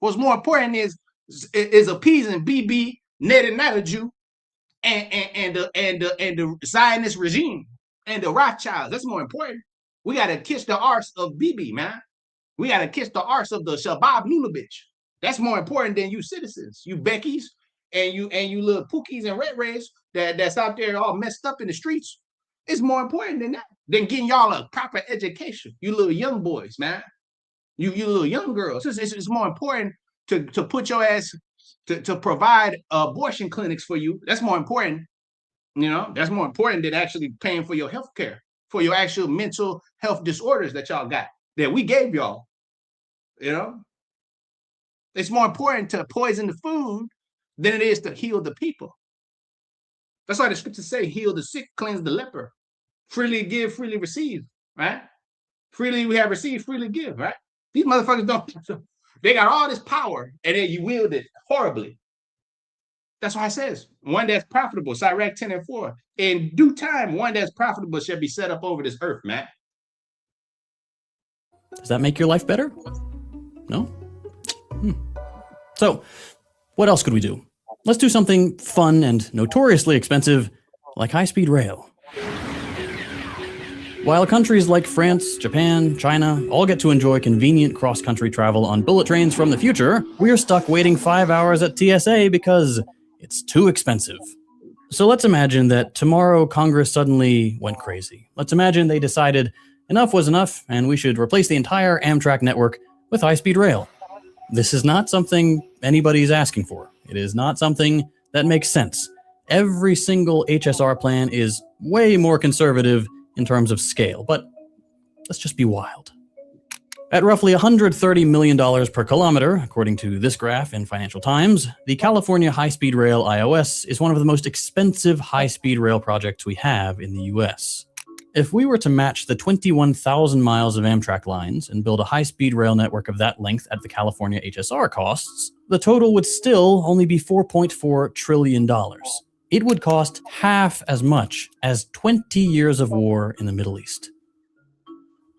What's more important is appeasing BB, Netanyahu, and the Zionist regime and the Rothschilds. That's more important. We gotta kiss the arse of Bibi, man. We gotta kiss the arse of the Shabab Lulovich. That's more important than you citizens, you Beckys, and you little Pookies and Red Rays that's out there all messed up in the streets. It's more important than that, than getting y'all a proper education. You little young boys, man. You little young girls. It's more important to put your ass to provide abortion clinics for you. That's more important. You know, that's more important than actually paying for your health care, for your actual mental health disorders that y'all got, that we gave y'all. You know, it's more important to poison the food than it is to heal the people. That's why the scriptures say, heal the sick, cleanse the leper. Freely give, freely receive, right? Freely we have received, freely give, right? These motherfuckers don't. They got all this power, and then you wield it horribly. That's why it says, one that's profitable, Sirach 10:4. In due time, one that's profitable shall be set up over this earth, man. Does that make your life better? No? So, what else could we do? Let's do something fun and notoriously expensive, like high-speed rail. While countries like France, Japan, China all get to enjoy convenient cross-country travel on bullet trains from the future, we're stuck waiting 5 hours at TSA because it's too expensive. So let's imagine that tomorrow Congress suddenly went crazy. Let's imagine they decided enough was enough and we should replace the entire Amtrak network with high-speed rail. This is not something anybody's asking for. It is not something that makes sense. Every single HSR plan is way more conservative in terms of scale, but let's just be wild. At roughly $130 million per kilometer, according to this graph in Financial Times, the California High-Speed Rail IOS is one of the most expensive high-speed rail projects we have in the US. If we were to match the 21,000 miles of Amtrak lines and build a high-speed rail network of that length at the California HSR costs, the total would still only be $4.4 trillion. It would cost half as much as 20 years of war in the Middle East.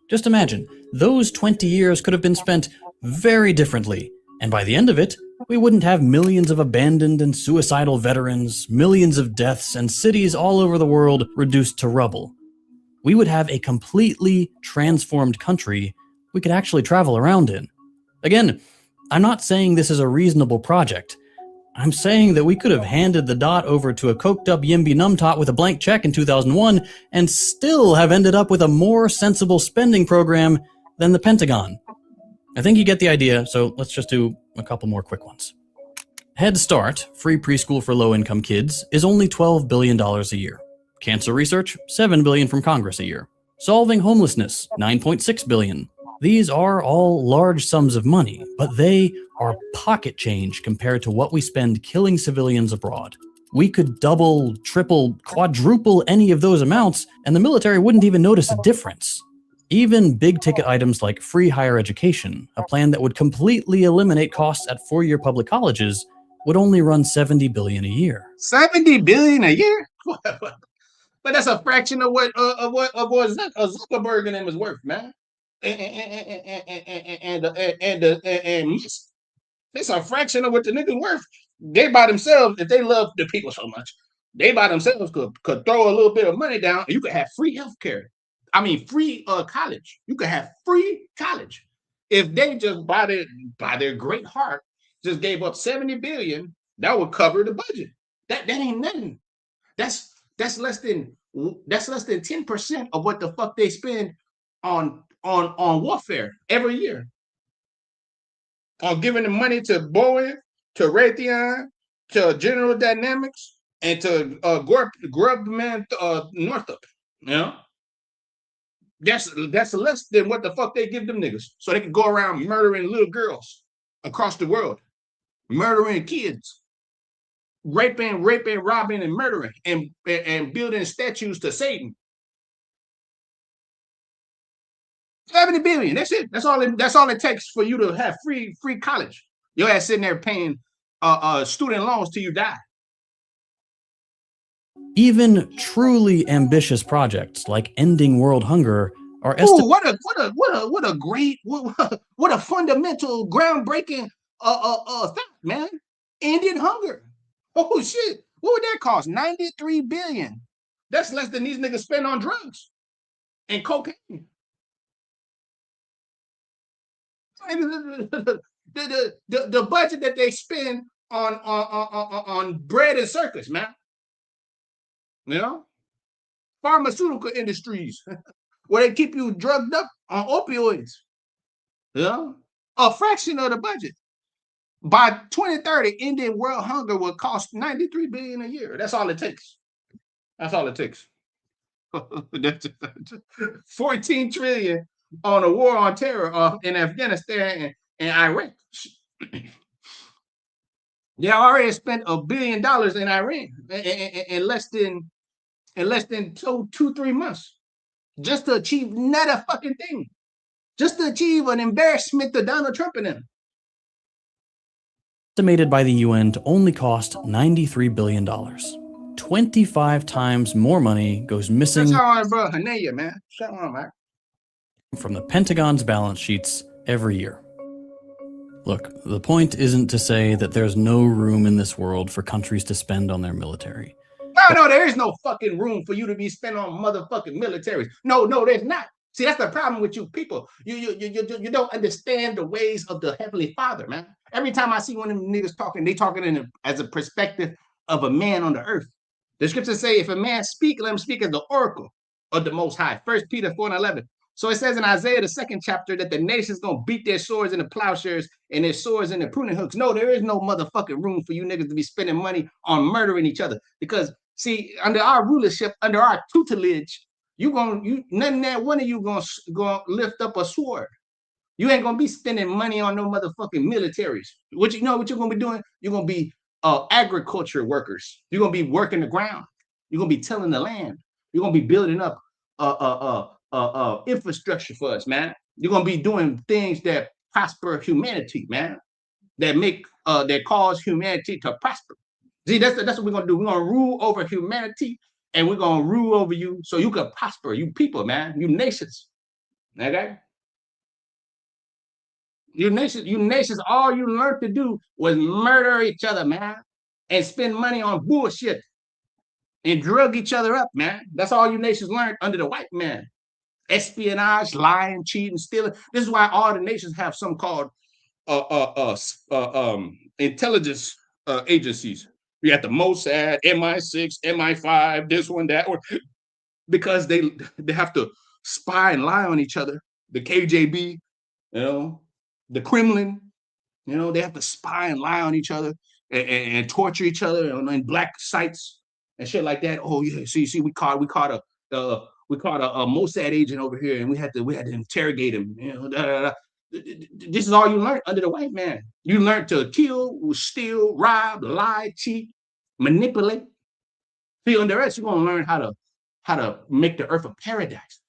Just imagine, those 20 years could have been spent very differently, and by the end of it, we wouldn't have millions of abandoned and suicidal veterans, millions of deaths, and cities all over the world reduced to rubble. We would have a completely transformed country we could actually travel around in. Again, I'm not saying this is a reasonable project. I'm saying that we could have handed the dot over to a coked up Yimby Numtot with a blank check in 2001 and still have ended up with a more sensible spending program than the Pentagon. I think you get the idea, so let's just do a couple more quick ones. Head Start, free preschool for low-income kids, is only $12 billion a year. Cancer research, $7 billion from Congress a year. Solving homelessness, $9.6 billion. These are all large sums of money, but they are pocket change compared to what we spend killing civilians abroad. We could double, triple, quadruple any of those amounts, and the military wouldn't even notice a difference. Even big ticket items like free higher education, a plan that would completely eliminate costs at four-year public colleges, would only run $70 billion a year. $70 billion a year? But that's a fraction of what Zuckerberg and them is worth, man. And it's a fraction of what the niggas worth. They by themselves, if they love the people so much, they by themselves could throw a little bit of money down and you could have free healthcare. I mean, free college. You could have free college if they just by their great heart just gave up $70 billion. That would cover the budget. That ain't nothing. That's less than 10% of what the fuck they spend on warfare every year. On giving the money to Boeing, to Raytheon, to General Dynamics, and to Grumman Northrop. You know, that's less than what the fuck they give them niggas, so they can go around murdering little girls across the world, murdering kids, raping, robbing, and murdering, and building statues to Satan. 70 billion. That's it. That's all it takes for you to have free college. Your ass sitting there paying student loans till you die. Even truly ambitious projects like ending world hunger are estimated. What a great what a fundamental groundbreaking thought, man. Ending hunger. Oh shit. What would that cost? 93 billion. That's less than these niggas spend on drugs and cocaine. The budget that they spend on bread and circus, man. You know, pharmaceutical industries where they keep you drugged up on opioids. You know, a fraction of the budget. By 2030, ending world hunger will cost 93 billion a year. That's all it takes. That's all it takes. 14 trillion on a war on terror in Afghanistan and Iraq. They already spent $1 billion in Iran in less than 2-3 months, just to achieve not a fucking thing, just to achieve an embarrassment to Donald Trump and them. Estimated by the UN to only cost $93 billion. 25 times more money goes missing man. Shut on, man. From the Pentagon's balance sheets every year. Look, the point isn't to say that there's no room in this world for countries to spend on their military. No, there is no fucking room for you to be spent on motherfucking militaries. No, there's not. See, that's the problem with you people. You don't understand the ways of the Heavenly Father, man. Every time I see one of them niggas talking, they talking as a perspective of a man on the earth. The scriptures say, if a man speak, let him speak as the oracle of the Most High. 1 Peter 4:11. So it says in Isaiah, the 2nd chapter, that the nation's going to beat their swords into plowshares and their swords into pruning hooks. No, there is no motherfucking room for you niggas to be spending money on murdering each other. Because, see, under our rulership, under our tutelage, none that one of you gonna lift up a sword. You ain't gonna be spending money on no motherfucking militaries. What you're gonna be doing? You're gonna be agriculture workers. You're gonna be working the ground. You're gonna be tilling the land. You're gonna be building up infrastructure for us, man. You're gonna be doing things that prosper humanity, man. That cause humanity to prosper. See, that's what we're gonna do. We're gonna rule over humanity, and we're gonna rule over you so you can prosper, you people, man, you nations. Okay? You nations, all you learned to do was murder each other, man, and spend money on bullshit and drug each other up, man. That's all you nations learned under the white man. Espionage, lying, cheating, stealing. This is why all the nations have some called intelligence agencies. We got the Mossad, NI66, MI5, this one, that one, because they have to spy and lie on each other. The KGB, the Kremlin, they have to spy and lie on each other and torture each other on black sites and shit like that. Oh yeah, see, we caught a Mossad agent over here, and we had to interrogate him. This is all you learned under the white man. You learned to kill, steal, rob, lie, cheat, manipulate. See, on the earth, you're gonna learn how to make the earth a paradise,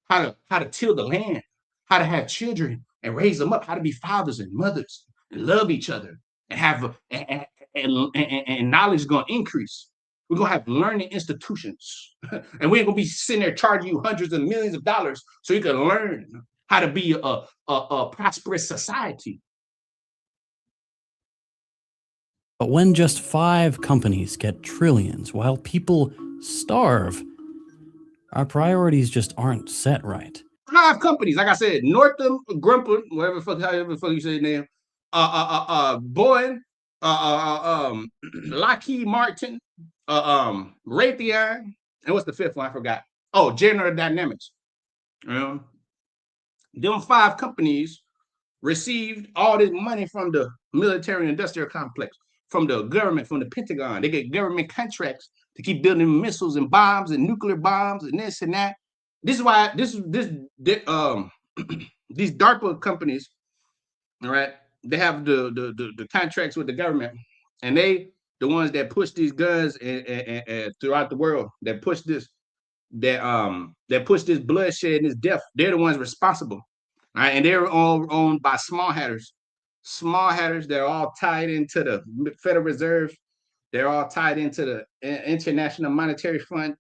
how to till the land, how to have children and raise them up, how to be fathers and mothers and love each other and have and knowledge is gonna increase. We're gonna have learning institutions, and we ain't gonna be sitting there charging you hundreds of millions of dollars so you can learn how to be a prosperous society. But when just 5 companies get trillions while people starve, our priorities just aren't set right. 5 companies, like I said, Northam, Grumper, however the fuck you say his name, Boeing, Lockheed Martin, Raytheon, and what's the 5th one? I forgot. Oh, General Dynamics. Them 5 companies received all this money from the military-industrial complex, from the government, from the Pentagon. They get government contracts to keep building missiles and bombs and nuclear bombs and this and that. This is why these DARPA companies, all right, they have the contracts with the government, and they the ones that push these guns and throughout the world, that push this bloodshed and this death. They're the ones responsible. All right, and they're all owned by small hatters. Small hatters, they're all tied into the Federal Reserve. They're all tied into the International Monetary Fund.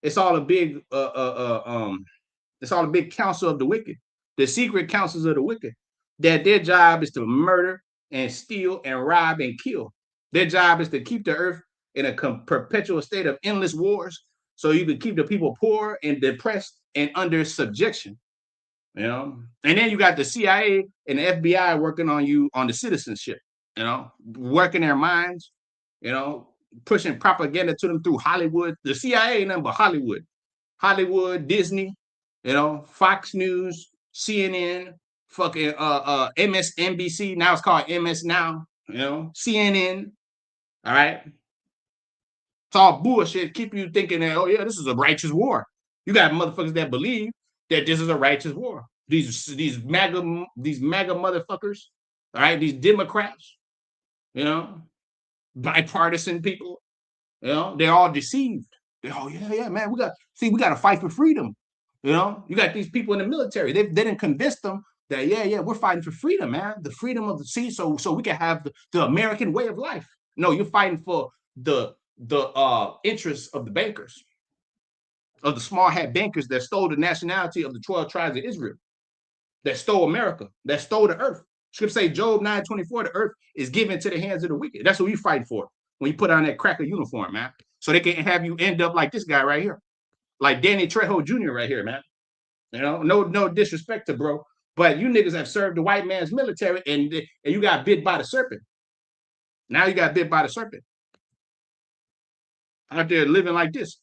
It's all a big it's all a big council of the wicked, the secret councils of the wicked, that their job is to murder and steal and rob and kill. Their job is to keep the earth in a perpetual state of endless wars so you can keep the people poor and depressed and under subjection. You know, and then you got the CIA and the FBI working on you on the citizenship, you know, working their minds, you know, pushing propaganda to them through Hollywood. The CIA ain't nothing but Hollywood, Disney, you know, Fox News, CNN, fucking MSNBC. Now it's called MS Now, you know, CNN. All right. It's all bullshit. Keep you thinking that, oh yeah, this is a righteous war. You got motherfuckers that believe that this is a righteous war. These MAGA motherfuckers, all right, these Democrats, you know, bipartisan people, you know, they're all deceived. They're all, yeah, man, we got to fight for freedom. You know, you got these people in the military. They didn't convince them that, yeah, we're fighting for freedom, man. The freedom of the sea, so we can have the American way of life. No, you're fighting for the interests of the bankers, of the small hat bankers that stole the nationality of the 12 tribes of Israel, that stole America, that stole the earth. Scripture say Job 9:24, the earth is given to the hands of the wicked. That's what we fight for when you put on that cracker uniform, man. So they can have you end up like this guy right here, like Danny Trejo Jr. right here, man. You know, no disrespect to bro, but you niggas have served the white man's military and you got bit by the serpent. Now you got bit by the serpent. Out there living like this,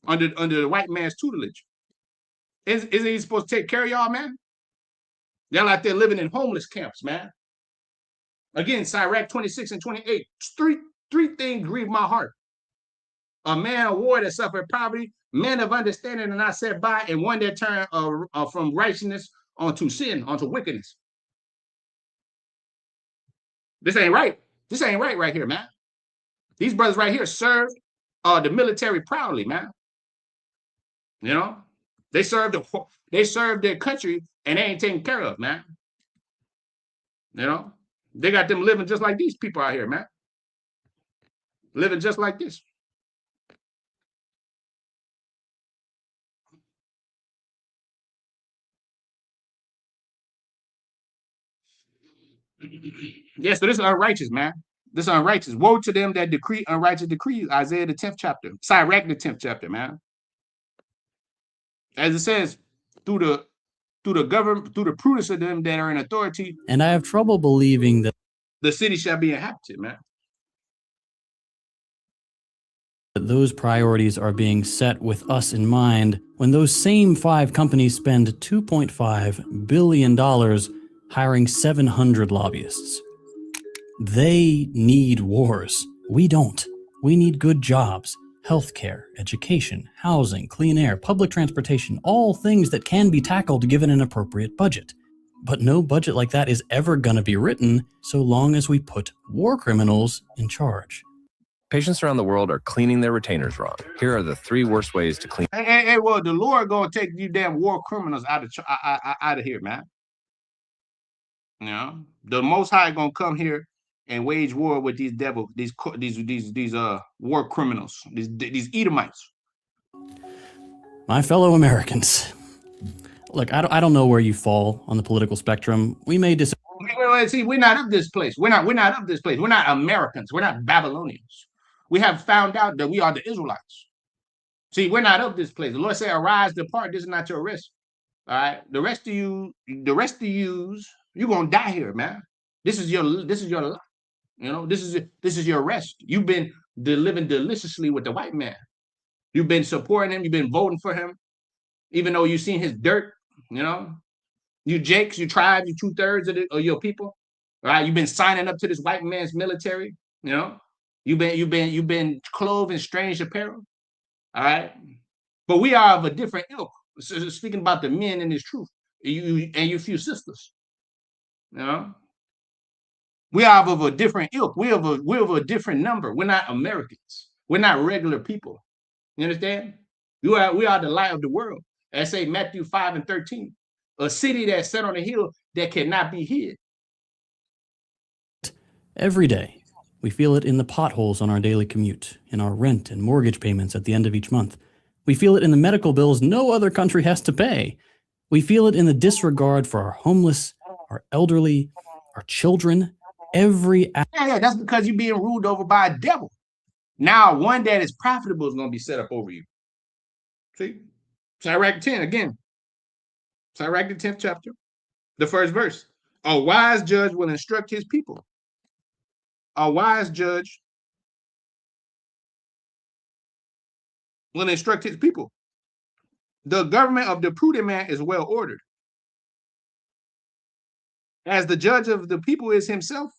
under the white man's tutelage. Isn't he supposed to take care of y'all, man? Y'all out there living in homeless camps, man. Again, Sirach 26 and 28. Three things grieve my heart. A man of war that suffered poverty, men of understanding and not set by, and one that turned from righteousness onto sin, onto wickedness. This ain't right. This ain't right here, man. These brothers right here served the military proudly, man. You know, they served their country and they ain't taken care of, man. You know, they got them living just like these people out here, man. Living just like this. Yeah, so this is unrighteous, man. This is unrighteous. Woe to them that decree unrighteous decrees. Isaiah the 10th chapter. Sirach the 10th chapter, man. As it says, through the government, through the prudence of them that are in authority. And I have trouble believing that the city shall be inhabited, man. Those priorities are being set with us in mind when those same 5 companies spend $2.5 billion hiring 700 lobbyists. They need wars. We don't. We need good jobs, healthcare, education, housing, clean air, public transportation, all things that can be tackled given an appropriate budget. But no budget like that is ever going to be written so long as we put war criminals in charge. Patients around the world are cleaning their retainers wrong. Here are the 3 worst ways to clean. Hey, well, the Lord gonna take you damn war criminals out of here, man. You know, the Most High gonna come here and wage war with these devils, these war criminals, these Edomites. My fellow Americans, look, I don't know where you fall on the political spectrum. We may disagree. Wait, see, we're not of this place. We're not of this place. We're not Americans. We're not Babylonians. We have found out that we are the Israelites. See, we're not of this place. The Lord said, "Arise, depart. This is not your rest." All right, the rest of you, you're gonna die here, man. This is your life. You know, this is your rest. You've been living deliciously with the white man. You've been supporting him. You've been voting for him, even though you've seen his dirt. You know, you Jakes, you tribes, you 2/3 of your people. All right, you've been signing up to this white man's military. You know, you've been clothed in strange apparel. All right, but we are of a different ilk. So speaking about the men in this truth, you and your few sisters. You know, we are of a different ilk. We're of a different number. We're not Americans. We're not regular people. You understand? We are the light of the world. As say Matthew 5:13, a city that's set on a hill that cannot be hid. Every day, we feel it in the potholes on our daily commute, in our rent and mortgage payments at the end of each month. We feel it in the medical bills no other country has to pay. We feel it in the disregard for our homeless, our elderly, our children, every... Yeah, that's because you're being ruled over by a devil. Now, one that is profitable is going to be set up over you. See? Sirach 10 again. Sirach the 10th chapter, the 1st verse. A wise judge will instruct his people. A wise judge will instruct his people. The government of the prudent man is well ordered. As the judge of the people is himself,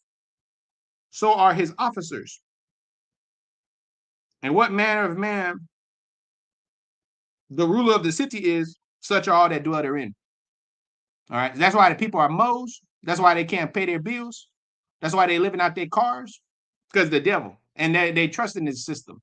so are his officers. And what manner of man the ruler of the city is, such are all that dwell therein. All right. That's why the people are moles. That's why they can't pay their bills. That's why they're living out their cars. Because the devil. And they trust in this system.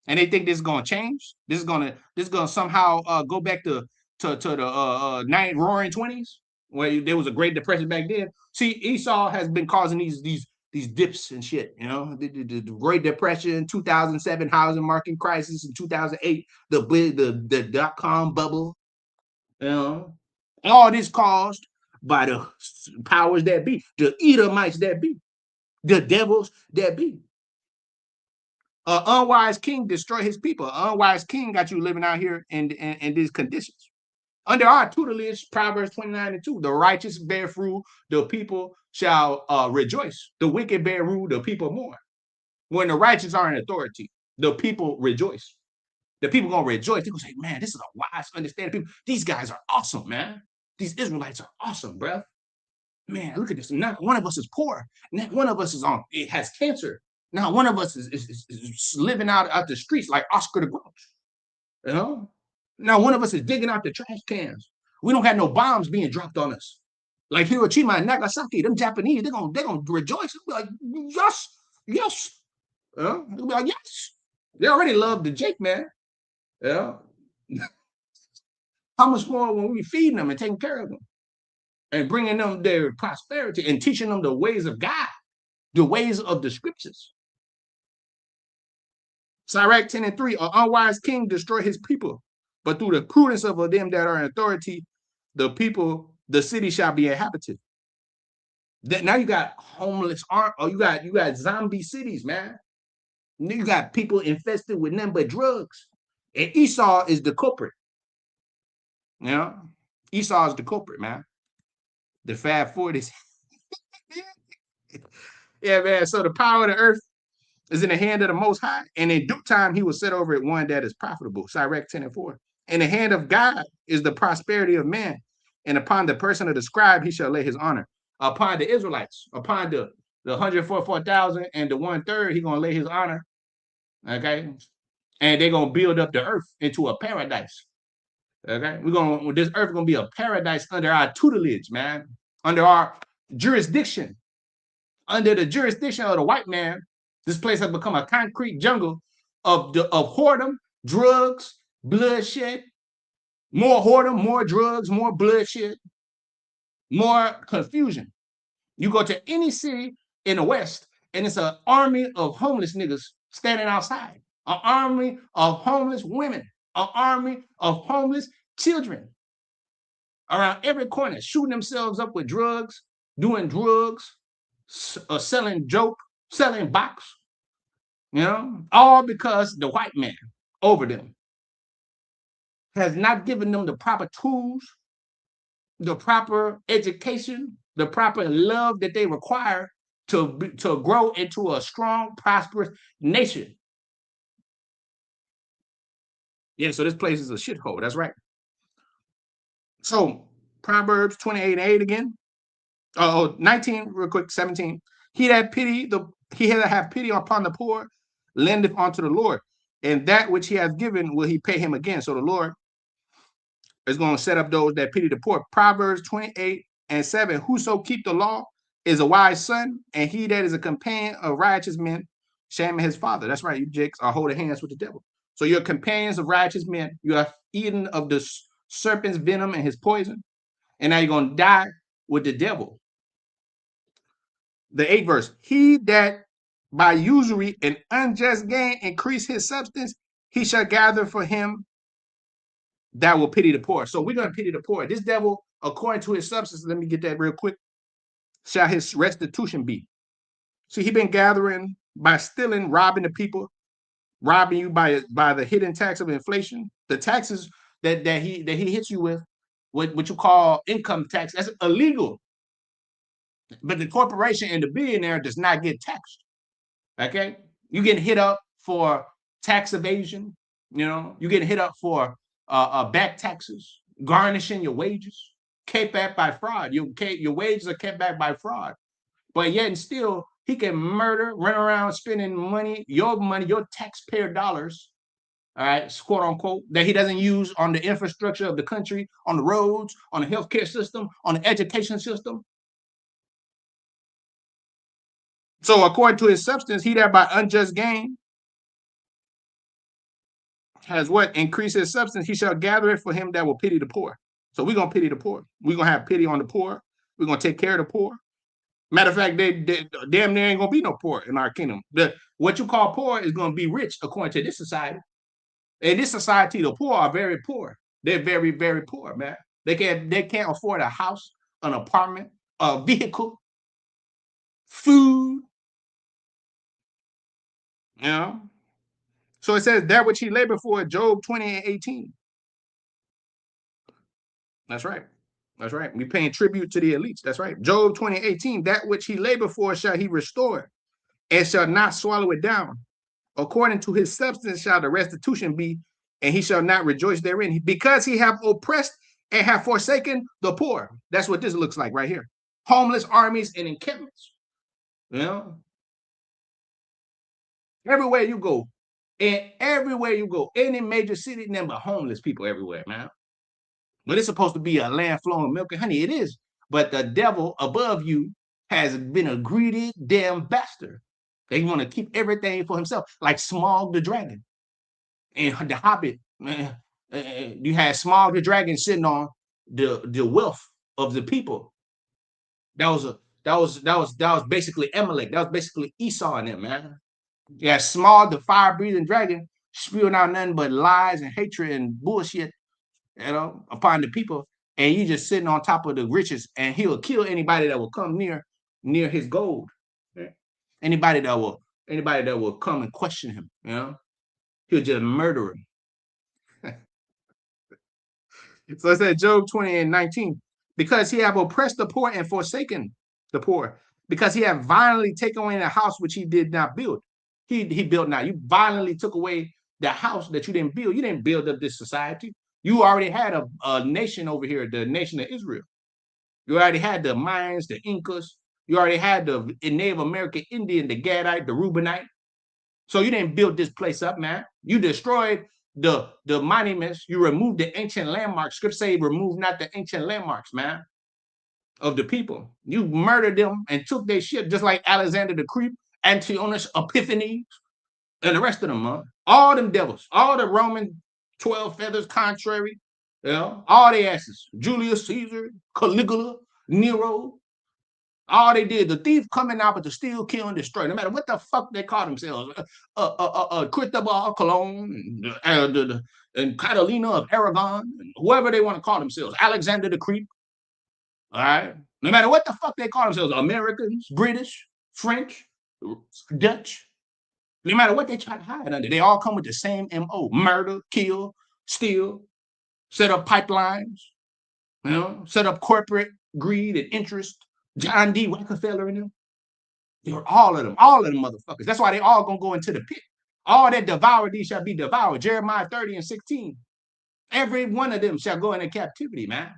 And they think this is gonna change. This is gonna somehow go back to the roaring 20s, where there was a Great Depression back then. See, Esau has been causing these dips and shit, you know, the Great Depression, 2007 housing market crisis, in 2008 the dot-com bubble, you know, all this caused by the powers that be, the Edomites that be, the devils that be. An unwise king destroy his people. An unwise king got you living out here in these conditions. Under our tutelage, Proverbs 29:2, the righteous bear fruit, the people shall rejoice. The wicked bear rule, the people mourn. When the righteous are in authority, the people rejoice. The people gonna rejoice. They're gonna say, man, this is a wise, understanding people. These guys are awesome, man. These Israelites are awesome, bro. Man, look at this. Not one of us is poor. Not one of us it has cancer. Now one of us is living out the streets like Oscar the Grouch. You know? Now one of us is digging out the trash cans. We don't have no bombs being dropped on us. Like Hiroshima and Nagasaki, them Japanese, they're gonna rejoice. They'll be like, yes, yes. They'll be like, yes. They already love the Jake, man. Yeah. How much more when we feeding them and taking care of them and bringing them their prosperity and teaching them the ways of God, the ways of the scriptures. Sirach 10:3, an unwise king destroy his people, but through the prudence of them that are in authority, the city shall be inhabited. Now you got homeless, you got zombie cities, man. You got people infested with nothing but drugs. And Esau is the culprit. You know? Esau is the culprit, man. The Fab 40s. Yeah, man. So the power of the earth is in the hand of the Most High, and in due time he will set over it one that is profitable. Sirach 10:4. In the hand of God is the prosperity of man, and upon the person of the scribe he shall lay his honor. Upon the Israelites, upon the 144,000 and the 1/3, he's gonna lay his honor. Okay, and they're gonna build up the earth into a paradise. Okay, this earth is gonna be a paradise under our tutelage, man, under our jurisdiction, under the jurisdiction of the white man. This place has become a concrete jungle of whoredom, drugs, bloodshed, more whoredom, more drugs, more bloodshed, more confusion. You go to any city in the West, and it's an army of homeless niggas standing outside, an army of homeless women, an army of homeless children around every corner, shooting themselves up with drugs, doing drugs, selling dope, selling box, all because the white man over them has not given them the proper tools, the proper education, the proper love that they require to grow into a strong, prosperous nation. Yeah, so this place is a shithole. That's right. So Proverbs 28:8 again. 19, real quick, 17. He that have pity upon the poor, lendeth unto the Lord, and that which he has given will he pay him again. So the Lord is going to set up those that pity the poor. Proverbs 28:7. Whoso keep the law is a wise son, and he that is a companion of righteous men, shaming his father. That's right, you jakes are holding hands with the devil. So you're companions of righteous men. You have eaten of the serpent's venom and his poison, and now you're going to die with the devil. The 8th verse, he that by usury and unjust gain increase his substance, he shall gather for him that will pity the poor. So we're going to pity the poor. This devil, according to his substance, let me get that real quick, shall his restitution be. See, he been gathering by stealing, robbing the people, robbing you by the hidden tax of inflation, the taxes that he hits you with, what you call income tax. That's illegal. But the corporation and the billionaire does not get taxed. Okay, you getting hit up for tax evasion. You getting hit up for back taxes, garnishing your wages, kept back by fraud. Your wages are kept back by fraud. But yet and still, he can murder, run around spending money, your taxpayer dollars, all right, quote unquote, that he doesn't use on the infrastructure of the country, on the roads, on the healthcare system, on the education system. So according to his substance, he that by unjust gain has what? Increase his substance, he shall gather it for him that will pity the poor. So we're going to pity the poor. We're going to have pity on the poor. We're going to take care of the poor. Matter of fact, they damn near ain't going to be no poor in our kingdom. What you call poor is going to be rich according to this society. In this society, the poor are very poor. They're very, very poor, man. They can't afford a house, an apartment, a vehicle, food. So it says that which he labored for, Job 20:18. That's right. That's right. We're paying tribute to the elites. That's right. Job 20:18. That which he labored for shall he restore, and shall not swallow it down. According to his substance shall the restitution be, and he shall not rejoice therein, because he have oppressed and have forsaken the poor. That's what this looks like right here. Homeless armies and encampments. Everywhere you go, any major city, number homeless people everywhere, man. But it's supposed to be a land flowing milk and honey. It is. But the devil above you has been a greedy damn bastard. They want to keep everything for himself, like Smaug the dragon. And the Hobbit, man, you had Smaug the dragon sitting on the wealth of the people. That was basically Amalek. That was basically Esau in them, man. Yeah, Smaug the fire-breathing dragon spewing out nothing but lies and hatred and bullshit, upon the people, and you just sitting on top of the riches, and he'll kill anybody that will come near his gold. Anybody that will come and question him, he'll just murder him. So it said Job 20:19, because he have oppressed the poor and forsaken the poor, because he have violently taken away the house which he did not build. He built not. You violently took away the house that you didn't build. You didn't build up this society. You already had a nation over here, the nation of Israel. You already had the Mayans, the Incas. You already had the Native American Indian, the Gadite, the Reubenite. So you didn't build this place up, man. You destroyed the monuments. You removed the ancient landmarks. Scripture say, remove not the ancient landmarks, man, of the people. You murdered them and took their shit, just like Alexander the Creep Antiochus Epiphanes, and the rest of them, all them devils, all the Roman 12 feathers contrary, all they asses, Julius Caesar, Caligula, Nero, all they did, the thief coming out but to steal, kill, and destroy, no matter what the fuck they call themselves, Cristobal Colon, and Catalina of Aragon, whoever they want to call themselves, Alexander the Greek, all right? No matter what the fuck they call themselves, Americans, British, French, Dutch, no matter what they try to hide under, they all come with the same MO: murder, kill, steal, set up pipelines, set up corporate greed and interest. John D. Rockefeller and them. They're all of them motherfuckers. That's why they all gonna go into the pit. All that devoured these shall be devoured. Jeremiah 30 and 16. Every one of them shall go into captivity, man.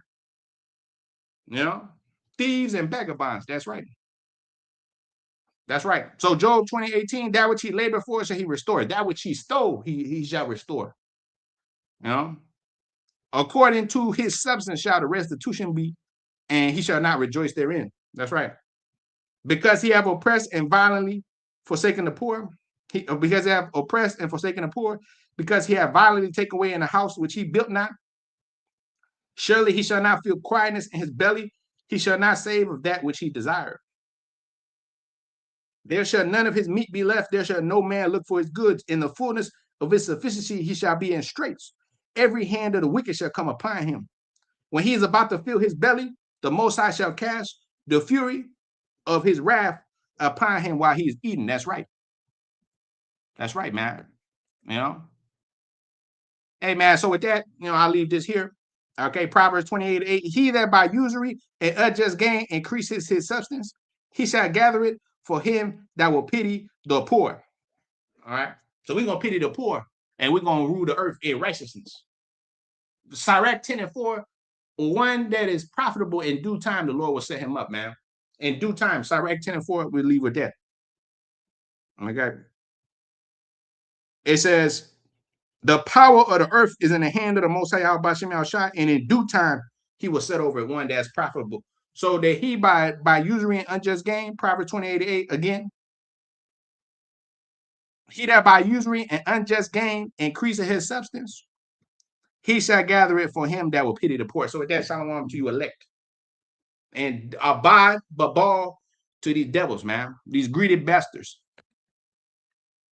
Thieves and vagabonds. That's right. That's right. So Job 20:18, that which he labored for shall he restore. That which he stole, he shall restore. According to his substance shall the restitution be, and he shall not rejoice therein. That's right. Because he have oppressed and violently forsaken the poor, because he have oppressed and forsaken the poor, because he have violently taken away in the house which he built not, surely he shall not feel quietness in his belly, he shall not save of that which he desired. There shall none of his meat be left, there shall no man look for his goods. In the fullness of his sufficiency he shall be in straits. Every hand of the wicked shall come upon him. When he is about to fill his belly, the Most High shall cast the fury of his wrath upon him while he is eating. That's right. That's right, man. Hey, man, so with that, I'll leave this here. Okay, Proverbs 28:8. He that by usury and unjust gain increases his substance, he shall gather it for him that will pity the poor. All right. So we're going to pity the poor, and we're going to rule the earth in righteousness. Sirach 10:4, one that is profitable in due time, the Lord will set him up, man. In due time, Sirach 10:4, we'll leave with that. Okay. It says, the power of the earth is in the hand of the Most High Bashim Al-Shah, and in due time, he will set over one that's profitable. So that he by usury and unjust gain, Proverbs 28:8 again. He that by usury and unjust gain increases his substance, he shall gather it for him that will pity the poor. So with that, shalom to you elect. And abide babal to these devils, man. These greedy bastards.